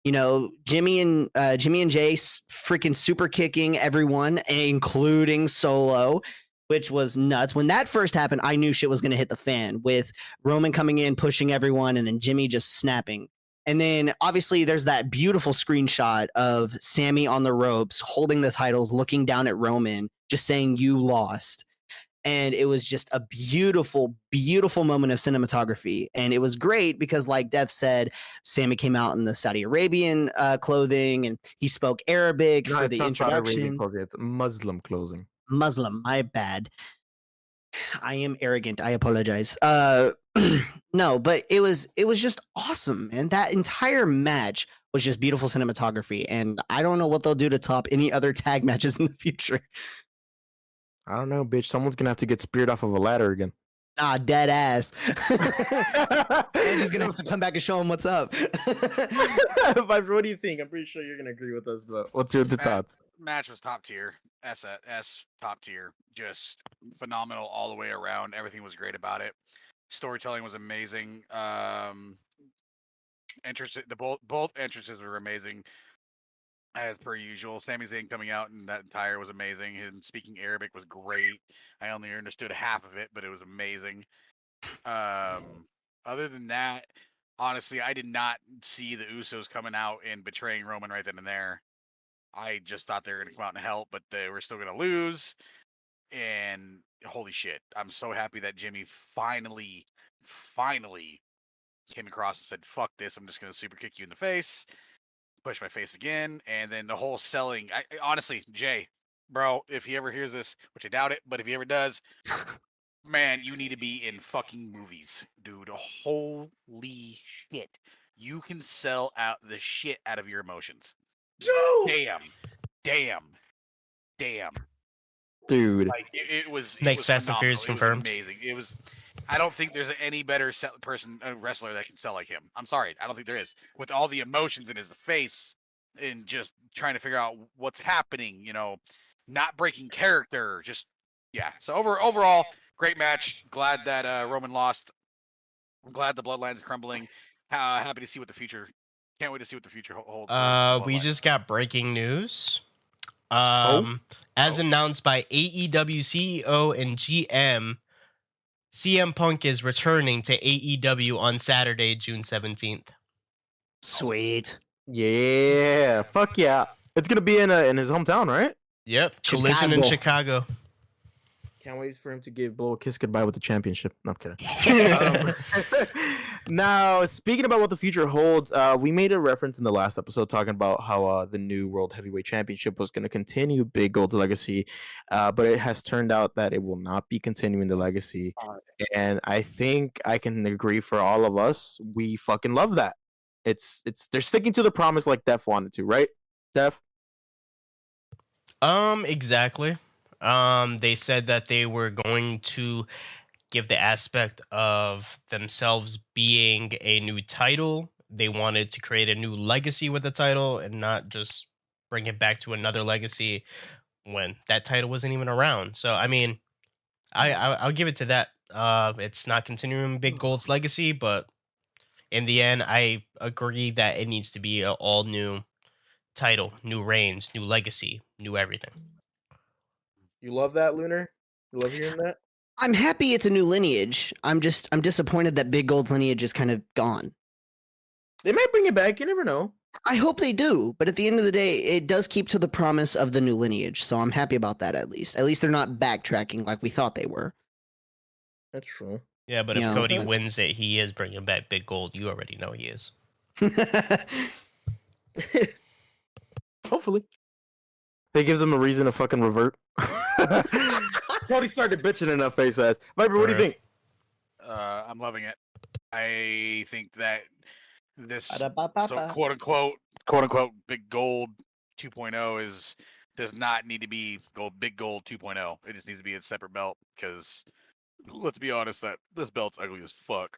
You know, Jimmy and Jay freaking super kicking everyone, including Solo, which was nuts. When that first happened, I knew shit was going to hit the fan with Roman coming in, pushing everyone, and then Jimmy just snapping. And then obviously there's that beautiful screenshot of Sammy on the ropes holding the titles, looking down at Roman, just saying, "You lost." And it was just a beautiful, beautiful moment of cinematography. And it was great because, like Dev said, Sammy came out in the Saudi Arabian clothing, and he spoke Arabic for the introduction. It's Muslim clothing. Muslim, my bad. I am arrogant. I apologize. No, but it was just awesome, man. That entire match was just beautiful cinematography, and I don't know what they'll do to top any other tag matches in the future. I don't know, bitch. Someone's gonna have to get speared off of a ladder again. Ah, dead ass. I'm just gonna have to come back and show him what's up. Viper, what do you think? I'm pretty sure you're gonna agree with us, but what's your thoughts? Match was top tier. S top tier. Just phenomenal all the way around. Everything was great about it. Storytelling was amazing. Both entrances were amazing. As per usual, Sami Zayn coming out and that entire was amazing. Him speaking Arabic was great. I only understood half of it, but it was amazing. Other than that, honestly, I did not see the Usos coming out and betraying Roman right then and there. I just thought they were going to come out and help, but they were still going to lose. And holy shit, I'm so happy that Jimmy finally came across and said, "Fuck this, I'm just going to super kick you in the face. Push my face again," and then the whole selling. I honestly, Jay, bro, if he ever hears this, which I doubt it, but if he ever does, man, you need to be in fucking movies, dude. Holy shit, you can sell out the shit out of your emotions. Damn, dude. Like it was. Next Fast and phenomenal. Furious confirmed. It was amazing. It was. I don't think there's any better wrestler that can sell like him. I'm sorry, I don't think there is. With all the emotions in his face and just trying to figure out what's happening, you know, not breaking character, just yeah. So overall, great match. Glad that Roman lost. I'm glad the bloodline's crumbling. Happy to see what the future. Can't wait to see what the future holds. We just got breaking news. As announced by AEW CEO and GM, CM Punk is returning to AEW on Saturday, June 17th. Sweet. Yeah, fuck yeah. It's gonna be in his hometown, right? Yep, Collision in Chicago. Can't wait for him to blow a kiss goodbye with the championship. No, I'm kidding. Now, speaking about what the future holds, we made a reference in the last episode talking about how the new World Heavyweight Championship was going to continue Big Gold's legacy, but it has turned out that it will not be continuing the legacy. And I think I can agree for all of us. We fucking love that. It's they're sticking to the promise like Def wanted to, right? Def? Exactly. They said that they were going to give the aspect of themselves being a new title. They wanted to create a new legacy with the title and not just bring it back to another legacy when that title wasn't even around. So I mean, I'll give it to that. It's not continuing Big Gold's legacy, but in the end, I agree that it needs to be an all new title, new reigns, new legacy, new everything. You love that, Lunar? You love hearing that? I'm happy it's a new lineage. I'm disappointed that Big Gold's lineage is kind of gone. They might bring it back. You never know. I hope they do, but at the end of the day, it does keep to the promise of the new lineage, so I'm happy about that at least. At least they're not backtracking like we thought they were. That's true. Yeah, but You if know, Cody but- wins it, he is bringing back Big Gold. You already know he is. Hopefully. They gives them a reason to fucking revert. Cody started bitching in that face ass. Viper, what do you Alright. think? I'm loving it. I think that this Ba-da-ba-ba-ba. so quote unquote Big Gold 2.0 does not need to be Big Gold 2.0. It just needs to be a separate belt because let's be honest, that this belt's ugly as fuck.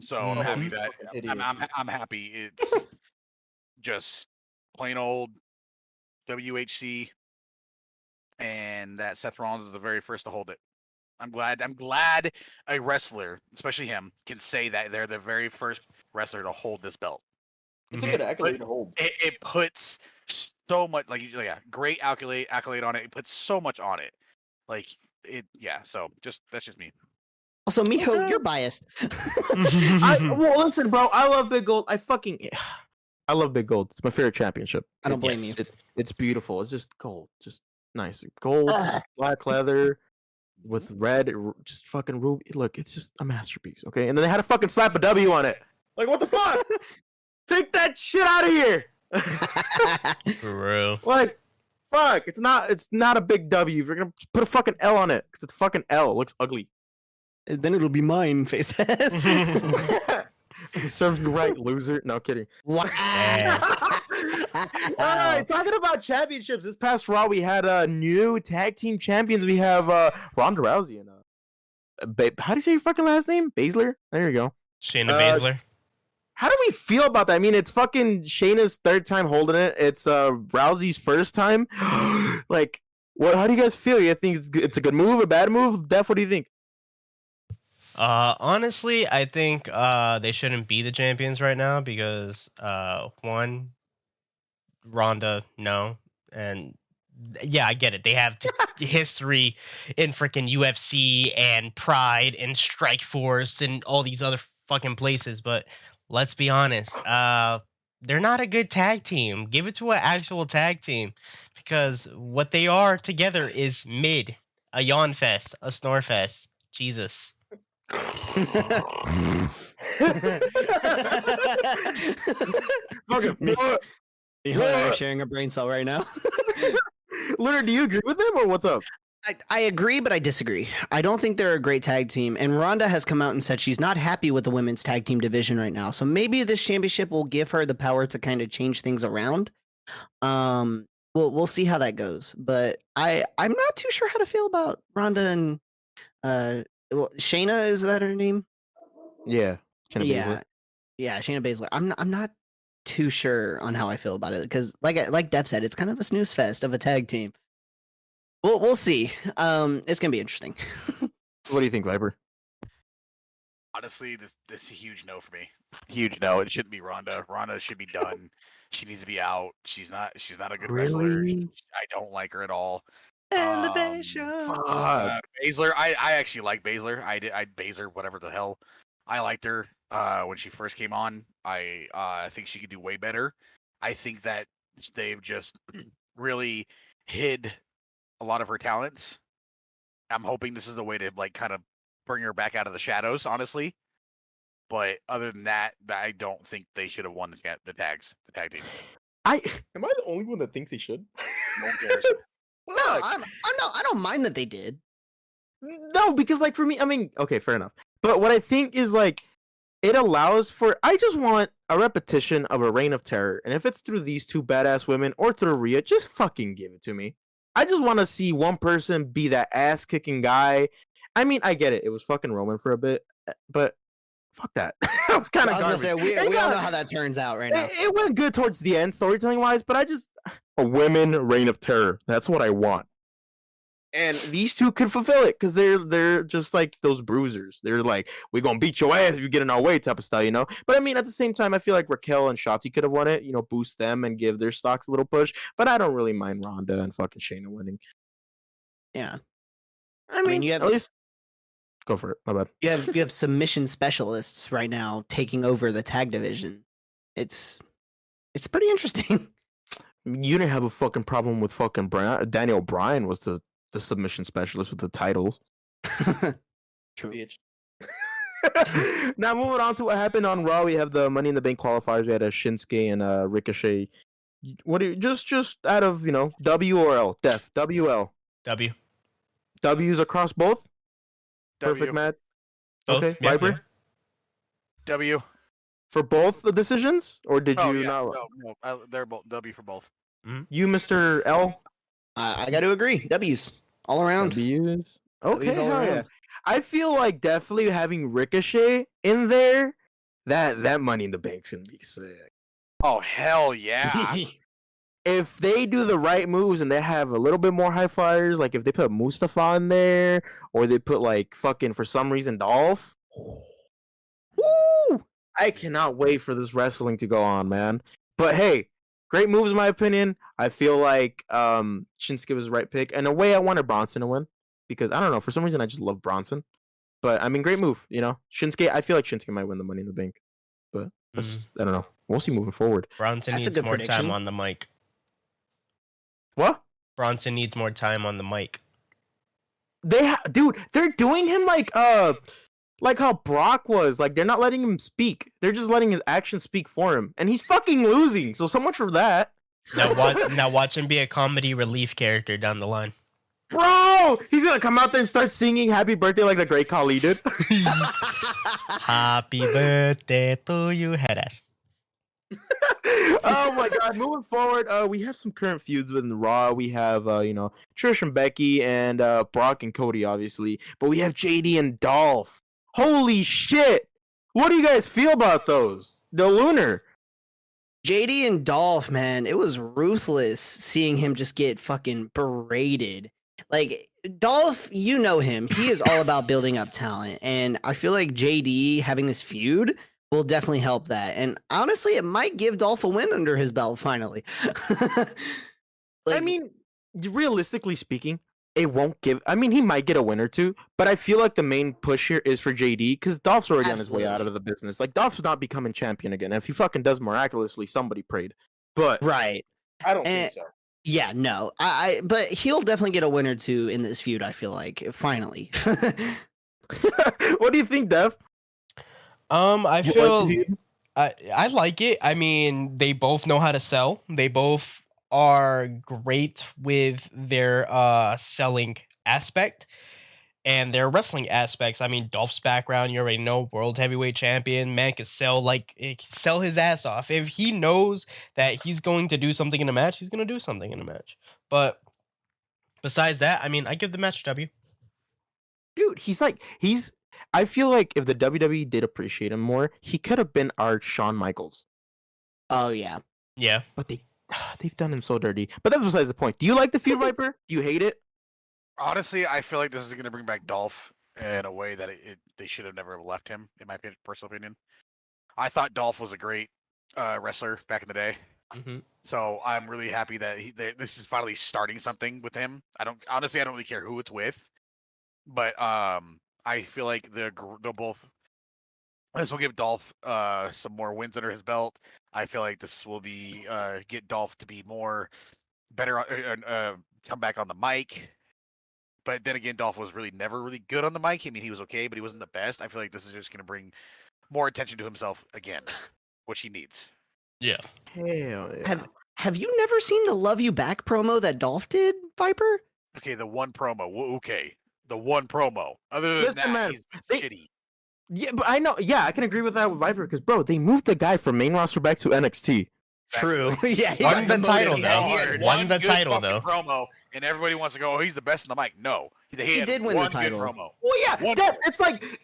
So I'm happy that I'm happy it's just plain old WHC, and that Seth Rollins is the very first to hold it. I'm glad a wrestler, especially him, can say that they're the very first wrestler to hold this belt. It's a good accolade to hold. It puts so much, like, yeah, great accolade on it. It puts so much on it, like it. Yeah, so that's just me. Also, Miho, Okay. you're biased. Well, listen, bro. I love Big Gold. I love Big Gold. It's my favorite championship. I don't blame you. It's beautiful. It's just gold. Just nice. Gold, black leather with red, just fucking ruby. Look, it's just a masterpiece, okay? And then they had to fucking slap a W on it. Like, what the fuck? Take that shit out of here. For real. Like, fuck. It's not a big W. If you're gonna put a fucking L on it, because it's a fucking L. It looks ugly. Then it'll be mine, face ass. Serves you right, loser. No kidding. Wow. All right, talking about championships. This past Raw, we had new tag team champions. We have Ronda Rousey and how do you say your fucking last name? Baszler. There you go. Shayna Baszler. How do we feel about that? I mean, it's fucking Shayna's third time holding it. It's Rousey's first time. Like, what? How do you guys feel? You think it's a good move, a bad move? Def, what do you think? Honestly, I think they shouldn't be the champions right now because one, Ronda, no, and yeah, I get it. They have history in freaking UFC and Pride and Strikeforce and all these other fucking places, but let's be honest, they're not a good tag team. Give it to an actual tag team because what they are together is mid, a yawn fest, a snore fest. Jesus. Fucking Miho and I are sharing a brain cell right now. Lunar, do you agree with them or what's up? I agree, but I disagree. I don't think they're a great tag team. And Ronda has come out and said she's not happy with the women's tag team division right now. So maybe this championship will give her the power to kind of change things around. We'll see how that goes. But I'm not too sure how to feel about Ronda and Shayna, is that her name? Yeah. Yeah, Shayna Baszler. I'm not too sure on how I feel about it because, like Def said, it's kind of a snooze fest of a tag team. We'll see. It's gonna be interesting. What do you think, Viper? Honestly, this is a huge no for me. Huge no. It shouldn't be Ronda. Ronda should be done. She needs to be out. She's not a good wrestler. Really? I don't like her at all. Elevation. Baszler, I actually like Baszler. I Baszler, whatever the hell. I liked her when she first came on. I think she could do way better. I think that they've just really hid a lot of her talents. I'm hoping this is a way to like kind of bring her back out of the shadows, honestly. But other than that, I don't think they should have won the tag team. Am I the only one that thinks they should? No one cares. No, I don't mind that they did. No, because like for me, I mean, okay, fair enough. But what I think is like it allows for I just want a repetition of a reign of terror. And if it's through these two badass women or through Rhea, just fucking give it to me. I just want to see one person be that ass kicking guy. I mean, I get it. It was fucking Roman for a bit, but fuck that. It was kind of I was gonna say we all know how that turns out right now. It went good towards the end, storytelling wise, but a women reign of terror. That's what I want. And these two could fulfill it because they're just like those bruisers. They're like, we're gonna beat your ass if you get in our way type of style, you know. But I mean, at the same time, I feel like Raquel and Shotzi could have won it, you know, boost them and give their stocks a little push. But I don't really mind Ronda and fucking Shayna winning. Yeah, I mean you have at least go for it. My bad. You have submission specialists right now taking over the tag division. It's pretty interesting. You didn't have a fucking problem with fucking Daniel Bryan was the submission specialist with the titles. True. Bitch. Now moving on to what happened on Raw, we have the Money in the Bank qualifiers. We had a Shinsuke and Ricochet. What do you just out of W or L? Def WL. W. W's across both. W. Perfect, Matt. Both? Okay, Yeah, Viper. yeah. W. For both the decisions, or did you not? No, they're both W for both. You, Mr. L. I got to agree. W's all around. W's. Okay, W's all hell yeah. around. I feel like definitely having Ricochet in there, that Money in the Bank's gonna be sick. Oh hell yeah! If they do the right moves and they have a little bit more high flyers, like if they put Mustafa in there, or they put like fucking for some reason Dolph. Woo! I cannot wait for this wrestling to go on, man. But hey, great moves in my opinion. I feel like Shinsuke was the right pick. In a way, I wanted Bronson to win because I don't know, for some reason I just love Bronson. But I mean, great move, Shinsuke. I feel like Shinsuke might win the Money in the Bank, but I don't know. We'll see moving forward. Bronson That's a needs good more prediction. time on the mic. What? Bronson needs more time on the mic. Dude, they're doing him like how Brock was. Like they're not letting him speak. They're just letting his actions speak for him, and he's fucking losing. So much for that. Now watch him be a comedy relief character down the line. Bro, he's gonna come out there and start singing "Happy Birthday" like the Great Khali did. Happy birthday to you, headass. Oh my god! Moving forward, we have some current feuds within the Raw. We have Trish and Becky and Brock and Cody, obviously, but we have JD and Dolph. Holy shit! What do you guys feel about those? The Lunar. JD and Dolph, man, it was ruthless seeing him just get fucking berated. Like Dolph, you know him. He is all about building up talent, and I feel like JD having this feud will definitely help that. And honestly, it might give Dolph a win under his belt finally. I mean, realistically speaking, it won't give. I mean, he might get a win or two, but I feel like the main push here is for JD because Dolph's already on his way out of the business. Like Dolph's not becoming champion again. If he fucking does miraculously, somebody prayed. But right, I don't think so. Yeah, no, but he'll definitely get a win or two in this feud. I feel like finally. What do you think, Dev? I feel I like it. I mean, they both know how to sell. They both are great with their selling aspect and their wrestling aspects. I mean, Dolph's background, you already know, world heavyweight champion, man can sell his ass off. If he knows that he's going to do something in a match, he's going to do something in a match. But besides that, I mean, I give the match W. Dude, I feel like if the WWE did appreciate him more, he could have been our Shawn Michaels. Oh yeah. Yeah. But they've done him so dirty. But that's besides the point. Do you like the feud, Viper? Do you hate it? Honestly, I feel like this is going to bring back Dolph in a way that they should have never left him, in my personal opinion. I thought Dolph was a great wrestler back in the day. Mm-hmm. So I'm really happy that this is finally starting something with him. I don't really care who it's with, but I feel like they'll both. This will give Dolph some more wins under his belt. I feel like this will be get Dolph to be better come back on the mic. But then again, Dolph was never really good on the mic. I mean, he was okay, but he wasn't the best. I feel like this is just going to bring more attention to himself again, which he needs. Yeah. Hell yeah. Have you never seen the "Love You Back" promo that Dolph did, Viper? Okay, the one promo. Okay, the one promo. Other than Listen, that, man, he's been they- shitty. Yeah, but I know. Yeah, I can agree with that with Viper because, bro, they moved the guy from main roster back to NXT. True. Yeah, he Won got the demoted title, He though. had Won one the good title, fucking though. promo, and everybody wants to go, "Oh, he's the best in the mic." No, he had did win the one title. Good promo. Well, yeah, One-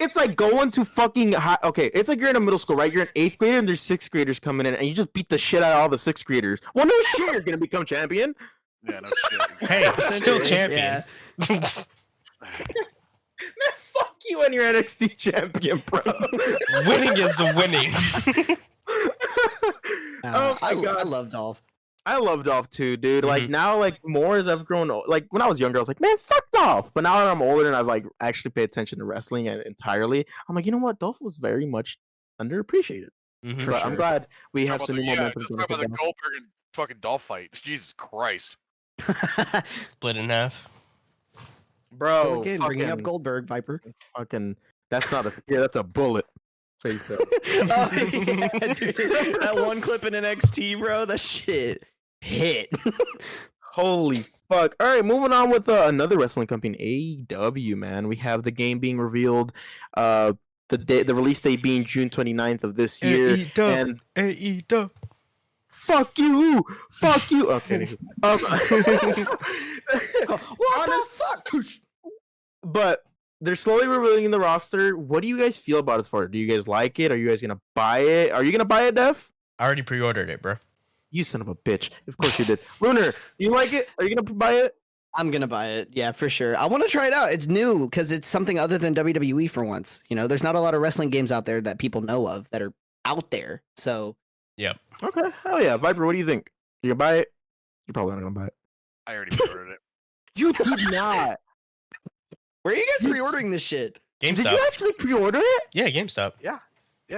it's like going to fucking okay. It's like you're in a middle school, right? You're an 8th grader and there's 6th graders coming in, and you just beat the shit out of all the 6th graders. Well, no shit, you're gonna become champion. Yeah, no shit. Hey, still Essentially, champion. Man, fuck you and your NXT champion, bro. Winning is the winning. Oh my I God. love Dolph. I love Dolph too, dude. Like Mhm. now, like more as I've grown, like when I was younger, I was like, man, fuck Dolph. But now that I'm older and I've like actually paid attention to wrestling entirely, I'm like, you know what? Dolph was very much underappreciated. Mhm. For But I'm sure. glad we Talk have about some the- new yeah, momentum. let's to talk look about at the now. Goldberg and fucking Dolph fight. Jesus Christ. Split in half. Bro, Again, bringing up fucking, Goldberg, Viper. fucking, that's not a spear, that's a bullet. Face it. Oh, yeah, dude. That one clip in NXT, bro. That shit hit. Holy fuck. All right, moving on with another wrestling company, AEW, man. We have the game being revealed. The release date being June 29th of this year. AEW. And AEW. fuck you. Fuck you. Okay. What Honest- the fuck? But they're slowly revealing the roster. What do you guys feel about it as far? Do you guys like it? Are you guys gonna buy it? Are you gonna buy it, Def? I already pre-ordered it, bro. You son of a bitch. Of course you did. Lunar, you like it? Are you gonna buy it? I'm gonna buy it. Yeah, for sure. I want to try it out. It's new because it's something other than WWE for once. You know, there's not a lot of wrestling games out there that people know of that are out there. So Yep. Okay. Hell yeah. Viper, what do you think? You gonna buy it? You're probably not gonna buy it. I already ordered it. You did not. where are you guys pre-ordering this shit? Did GameStop. you actually pre-order it? Yeah, GameStop. Yeah,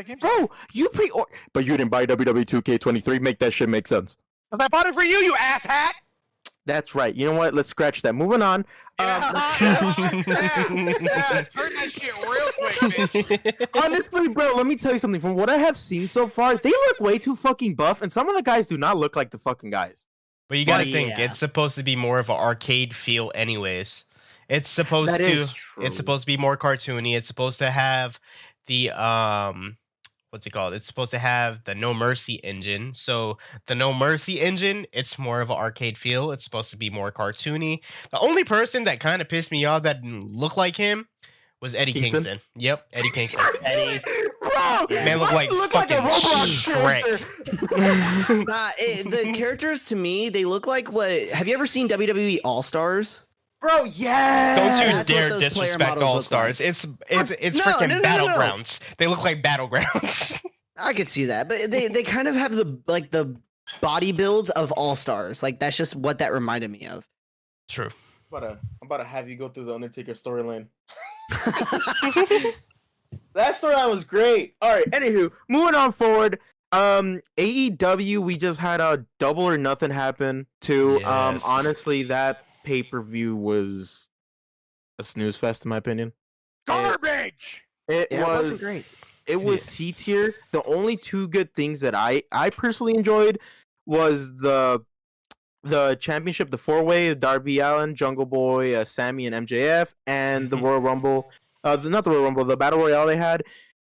game. Bro, you pre-order, but you didn't buy WWE 2K23. Make that shit make sense. Because I bought it for you, you asshat. That's right. You know what? Let's scratch that. Moving on. Yeah, turn that shit real quick, bitch. Honestly, bro, let me tell you something. From what I have seen so far, they look way too fucking buff, and some of the guys do not look like the fucking guys. But you gotta But think, yeah. it's supposed to be more of an arcade feel anyways. It's supposed That to is true. it's supposed to be more cartoony. It's supposed to have the what's it called? It's supposed to have the No Mercy engine. So the No Mercy engine, it's more of an arcade feel. It's supposed to be more cartoony. The only person that kind of pissed me off that didn't look like him was Eddie Kingston? Kingston. Yep, Eddie Kingston. Eddie. Bro, Man look why like you look fucking a Roblox Shrek. character? The characters to me, they look like what? Have you ever seen WWE All Stars? Bro, yeah. Don't you that's what dare those player disrespect models All look Stars. like. It's No, freaking no. Battlegrounds. They look like Battlegrounds. I could see that, but they kind of have the body builds of All Stars. Like that's just what that reminded me of. True. I'm about to have you go through the Undertaker storyline. That storyline was great. All right, anywho, moving on forward. AEW, we just had a Double or Nothing happen too. Yes. Honestly, that pay-per-view was a snooze fest in my opinion. Garbage. It Yeah, it was wasn't great. It was C tier. The only two good things that I personally enjoyed was the championship, the 4-way, Darby Allin, Jungle Boy, Sammy, and MJF, and the Mhm. Royal Rumble. Not the Royal Rumble, the Battle Royale they had.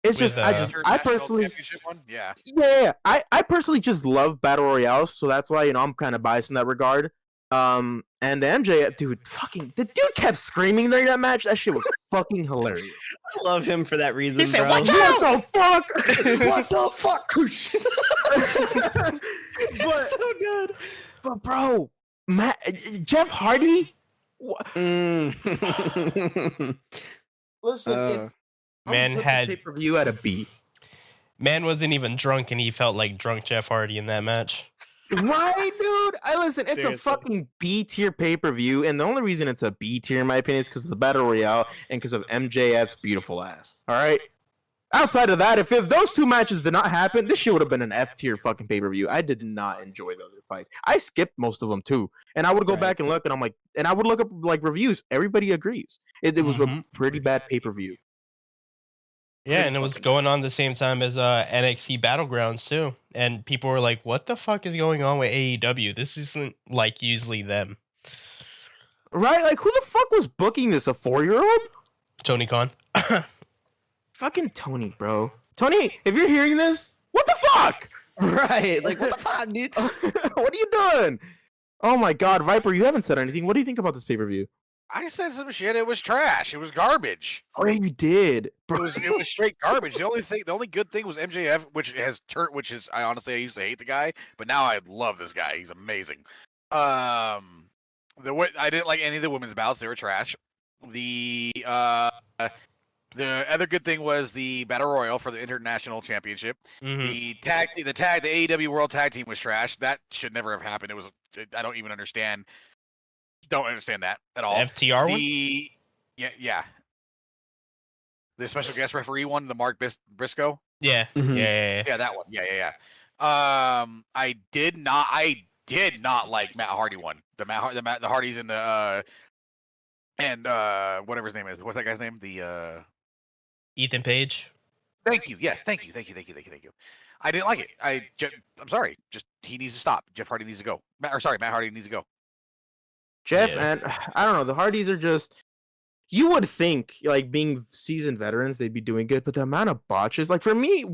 It's With, just I International personally Championship one? Yeah. yeah, I personally just love Battle Royales, so that's why I'm kind of biased in that regard. And the MJF dude, the dude kept screaming during that match. That shit was fucking hilarious. I love him for that reason. He said, bro. "Watch out!" What the fuck? What the fuck? It's so good. But bro, Jeff Hardy. Mm. Listen, if Man had pay per view at a B. Man wasn't even drunk, and he felt like drunk Jeff Hardy in that match. Right, dude. Listen, it's Seriously. a fucking B tier pay per view, and the only reason it's a B tier, in my opinion, is because of the Battle Royale and because of MJF's beautiful ass. All right. Outside of that, if those two matches did not happen, this shit would have been an F tier fucking pay per view. I did not enjoy the other fights. I skipped most of them too, and I would go Right. back and look, and I'm like, and I would look up like reviews. Everybody agrees it was a Mhm. pretty bad pay per view. Yeah, and it was going on the same time as NXT Battlegrounds too, and people were like, "What the fuck is going on with AEW? This isn't like usually them." Right? Like, who the fuck was booking this? A 4-year-old? Tony Khan. Fucking Tony, bro. Tony, if you're hearing this, what the fuck? Right. Like, what the fuck, dude? What are you doing? Oh my god, Viper, you haven't said anything. What do you think about this pay-per-view? I said some shit. It was trash. It was garbage. Oh yeah, you did. It was straight garbage. The only good thing was MJF, which is I used to hate the guy, but now I love this guy. He's amazing. I didn't like any of the women's bouts. They were trash. The other good thing was the Battle Royal for the International Championship. Mm-hmm. The AEW World Tag Team was trash. That should never have happened. I don't even understand. Don't understand that at all. FTR one? Yeah. The special guest referee one, the Mark Briscoe. Yeah. Mhm. Yeah, that one. Yeah. I did not like Matt Hardy one. The Hardys in the and whatever his name is. What's that guy's name? The Ethan Page. Thank you. Yes, thank you. I didn't like it. I'm sorry. Just he needs to stop. Jeff Hardy needs to go. Matt Hardy needs to go. Jeff Yeah. and I don't know, the Hardys are just, you would think, like, being seasoned veterans, they'd be doing good, but the amount of botches, like, for me,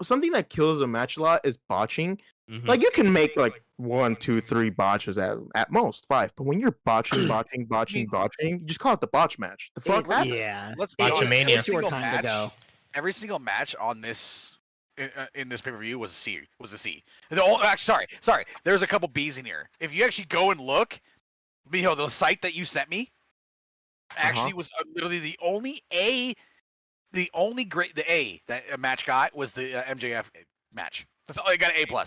something that kills a match a lot is botching. Mhm. Like, you can make like 1, 2, 3 botches at most 5, but when you're botching, you just call it the botch match. The fuck? Yeah. Let's be Botchamania. honest. It's your time to go. Every single match on this in this pay-per-view was a C. Sorry. There's a couple B's in here. If you actually go and look, Miho, the site that you sent me actually was literally the only A that a match got was the MJF match. That's all. I got an A+.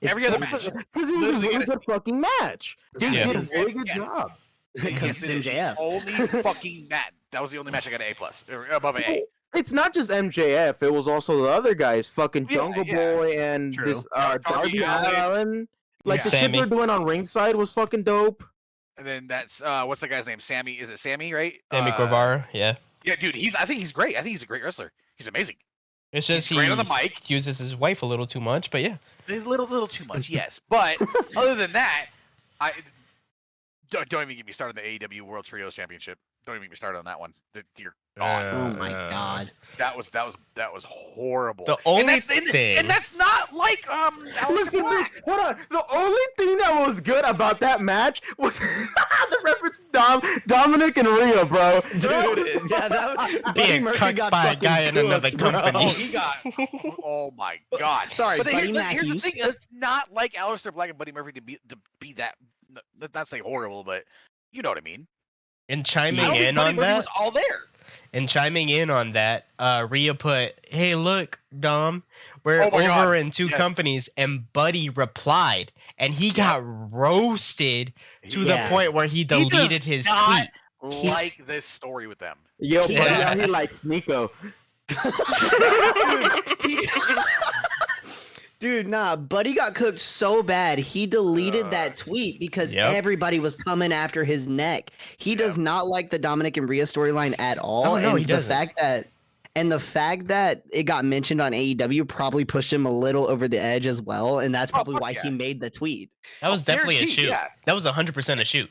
Every other match. Because it was a really good fucking match. He Yeah. did a really good job. Because it's MJF. Only fucking match. That was the only match I got an A+, or above an A. It's not just MJF. It was also the other guys, fucking Yeah, Jungle yeah. Boy and True. this Darby Darby Allin. Allin. Like Yeah. the shit Sammy. they're doing on ringside was fucking dope. And then that's what's the guy's name? Sammy. Is it Sammy? Right? Sammy Guevara. Yeah. Yeah, dude. I think he's great. I think he's a great wrestler. He's amazing. It's just He's great on the mic. uses his wife a little too much, but yeah. A little too much, yes. But other than that, I don't even get me started on the AEW World Trios Championship. Don't even get me started on that one. Dear God, Oh my god. that was horrible. The only and that's not like Listen, Black. hold on. The only thing that was good about that match was the reference to Dominic and Rhea, bro. Dude, yeah, that was, Being cucked by a guy in another company. Oh, he got. Oh my God. Sorry, but Buddy here's the Matthews. thing. It's not like Aleister Black and Buddy Murphy to be that. Not say horrible, but you know what I mean. And I chiming don't think in Buddy on Murphy that, was all there. Rhea put, "Hey, look, Dom, we're Oh my over God. in two Yes. companies," and Buddy replied, and he got roasted to Yeah. the point where he does deleted his not tweet. like this story with them. Yo, Yeah. buddy, now he likes Nico. Dude, nah, Buddy got cooked so bad, he deleted that tweet because Yep. everybody was coming after his neck. He does not like the Dominic and Rhea storyline at all. Oh, no, and he the doesn't. fact that it got mentioned on AEW probably pushed him a little over the edge as well, and that's probably fuck why yeah. he made the tweet. That was definitely a Guaranteed, shoot. yeah. That was 100% a shoot.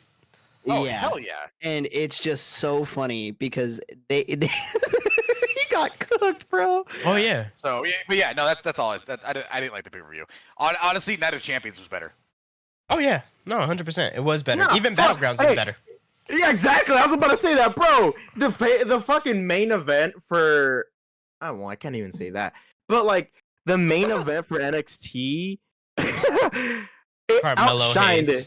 Oh yeah. hell yeah! And it's just so funny because they he got cooked, bro. Oh yeah. So yeah, but yeah, no, that's all. I didn't like the pay-per-view. Honestly, Night of Champions was better. Oh yeah. No, 100%. It was better. No, Even fuck, Battlegrounds hey. was better. Yeah, exactly. I was about to say that, bro. The fucking main event for, I can't even say that, but like the main event for NXT, it Carmelo outshined Hayes.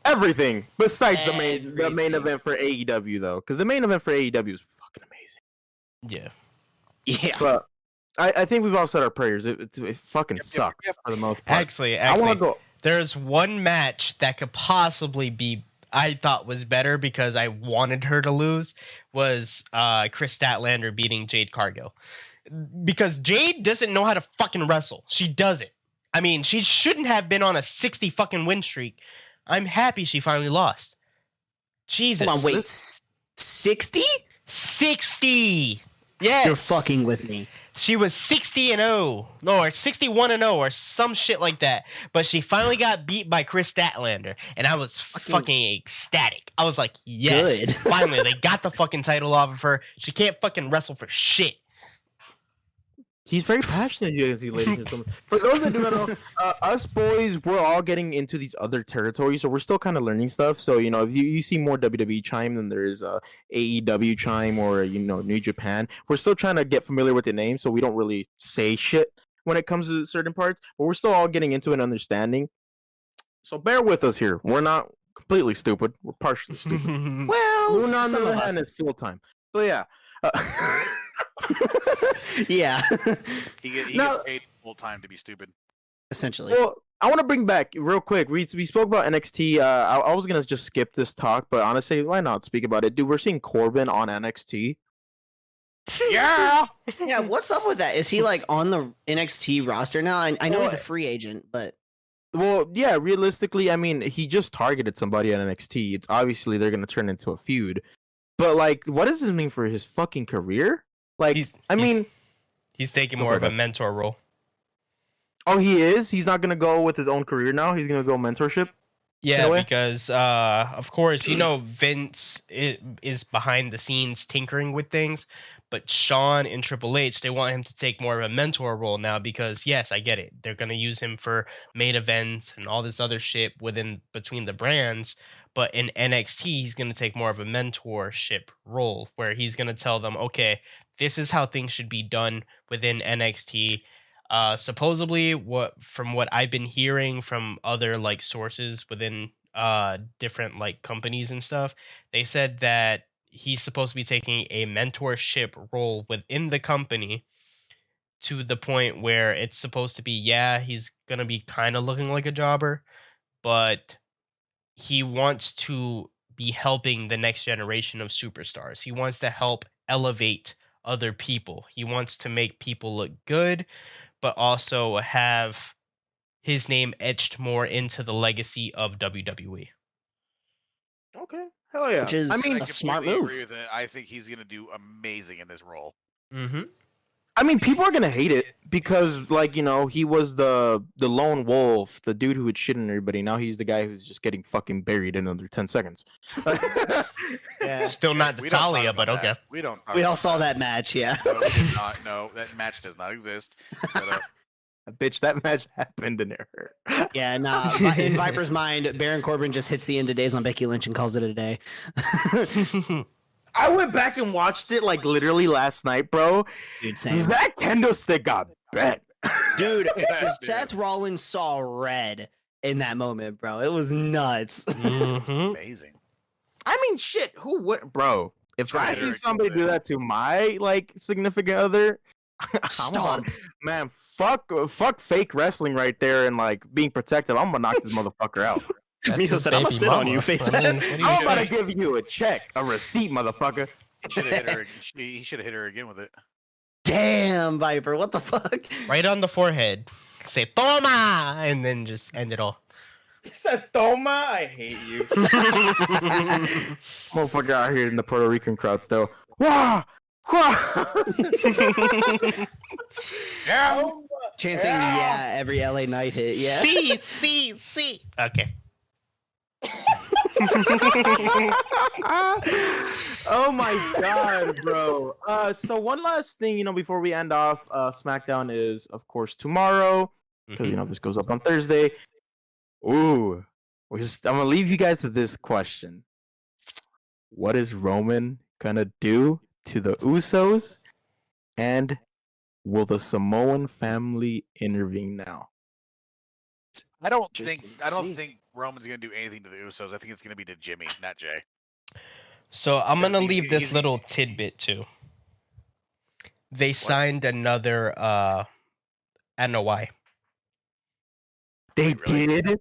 everything besides the main Everything. event for AEW though, because the main event for AEW is fucking amazing. Yeah. Yeah. But I think we've all said our prayers. It fucking sucked yep. for the most part. Actually, I want to go. there's one match that could possibly be I thought was better because I wanted her to lose was Chris Statlander beating Jade Cargill. Because Jade doesn't know how to fucking wrestle. She doesn't. I mean, she shouldn't have been on a 60 fucking win streak. I'm happy she finally lost. Jesus. Hold on, wait. 60? 60. Yes. You're fucking with me. She was 60-0, no, or 61-0, or some shit like that. But she finally got beat by Chris Statlander, and I was fucking ecstatic. I was like, yes, Good. finally, they got the fucking title off of her. She can't fucking wrestle for shit. He's very passionate, ladies and gentlemen. For those that do not know, us boys, we're all getting into these other territories, so we're still kind of learning stuff. So, you know, if you see more WWE chime than there is AEW chime or, you know, New Japan, we're still trying to get familiar with the name, so we don't really say shit when it comes to certain parts, but we're still all getting into an understanding. So bear with us here. We're not completely stupid. We're partially stupid. Well, Luna, on the some other of hand, us. is full time. So, yeah. Yeah. He gets paid full time to be stupid. Essentially. Well, I want to bring back real quick. We spoke about NXT. I was gonna just skip this talk, but honestly, why not speak about it, dude? We're seeing Corbin on NXT. Yeah. Yeah, what's up with that? Is he like on the NXT roster now? I know he's a free agent, but Well, yeah, realistically, I mean, he just targeted somebody at NXT. It's obviously they're gonna turn into a feud. But like, what does this mean for his fucking career? Like, He's taking Go more for of it, a Dad. mentor role. Oh, he is. He's not gonna go with his own career now. He's gonna go mentorship. Yeah, a way? because of course, you know, Vince is behind the scenes tinkering with things, but Shawn and Triple H, they want him to take more of a mentor role now because yes, I get it. They're going to use him for main events and all this other shit between the brands, but in NXT, he's going to take more of a mentorship role where he's going to tell them, "Okay, this is how things should be done within NXT." Supposedly, from what I've been hearing from other like sources within different like companies and stuff, they said that he's supposed to be taking a mentorship role within the company to the point where it's supposed to be, yeah, he's gonna be kind of looking like a jobber, but he wants to be helping the next generation of superstars. He wants to help elevate other people. He wants to make people look good, but also have his name etched more into the legacy of WWE. Okay, hell yeah. which is I mean, a smart move. Agree with it. I think he's gonna do amazing in this role. Mm-hmm. people are gonna hate it because, like, you know, he was the lone wolf, the dude who would shit on everybody. Now he's the guy who's just getting fucking buried in under 10 seconds. Yeah. Still not We don't talk Natalia, about but okay. that. We don't. Talk We all about saw that. that match, yeah. No, we did not. No, that match does not exist. Shut up. Bitch, that match happened and it hurt. Yeah, nah. In Viper's mind, Baron Corbin just hits the end of days on Becky Lynch and calls it a day. I went back and watched it like literally last night, bro. Dude, same. That kendo stick got bent. Dude, Yeah, Seth Rollins saw red in that moment, bro. It was nuts. Mhm. Amazing. I mean, shit. Who would, bro? If Try I to see hit somebody her. do that to my like significant other, I'm about, Stomp. man, fuck fake wrestling right there and like being protective. I'm gonna knock this motherfucker out. That's Mito his said, "I'ma baby sit on mama. you, face I mean, ass." what are you I'm about trying- to give you a check, a receipt, motherfucker. He should have hit her. He should have hit her again with it. Damn, Viper, what the fuck? right on the forehead. Say "Toma," and then just end it all. He said, "Toma, I hate you." Motherfucker out here in the Puerto Rican crowd still. Wah! Wah! Yeah. Chanting yeah every LA night hit, yeah. See. Okay. Oh my god, bro. So one last thing, you know, before we end off, SmackDown is of course tomorrow because you know this goes up on Thursday. Ooh, I'm gonna leave you guys with this question: what is Roman gonna do to the Usos, and will the Samoan family intervene now? I don't Interesting think. to I don't see. think Roman's gonna do anything to the Usos. I think it's gonna be to Jimmy, not Jay. So I'm gonna Because he- leave this he's- little tidbit too. They signed another. I don't know why. They Really? did.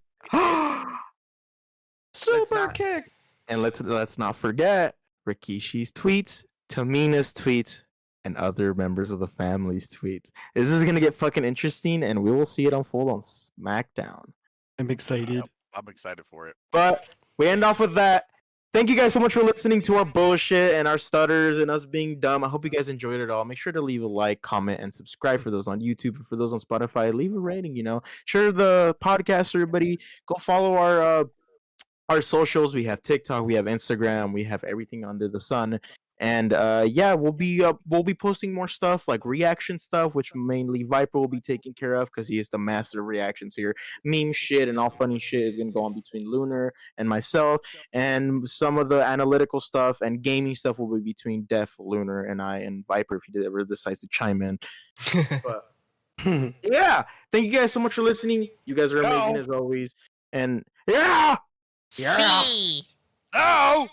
Super not- kick. And let's not forget Rikishi's tweets, Tamina's tweets, and other members of the family's tweets. This is gonna get fucking interesting, and we will see it unfold on SmackDown. I'm excited. I'm excited for it. But we end off with that. thank you guys so much for listening to our bullshit and our stutters and us being dumb. I hope you guys enjoyed it all. Make sure to leave a like, comment, and subscribe for those on YouTube. For those on Spotify, leave a rating. Share the podcast, everybody. Go follow our socials. We have TikTok, we have Instagram, we have everything under the sun. And we'll be posting more stuff like reaction stuff, which mainly Viper will be taking care of because he is the master of reactions here. Meme shit and all funny shit is gonna go on between Lunar and myself, and some of the analytical stuff and gaming stuff will be between Def, Lunar, and I, and Viper if he ever decides to chime in. But yeah, thank you guys so much for listening. You guys are amazing as always, and yeah. See. Oh!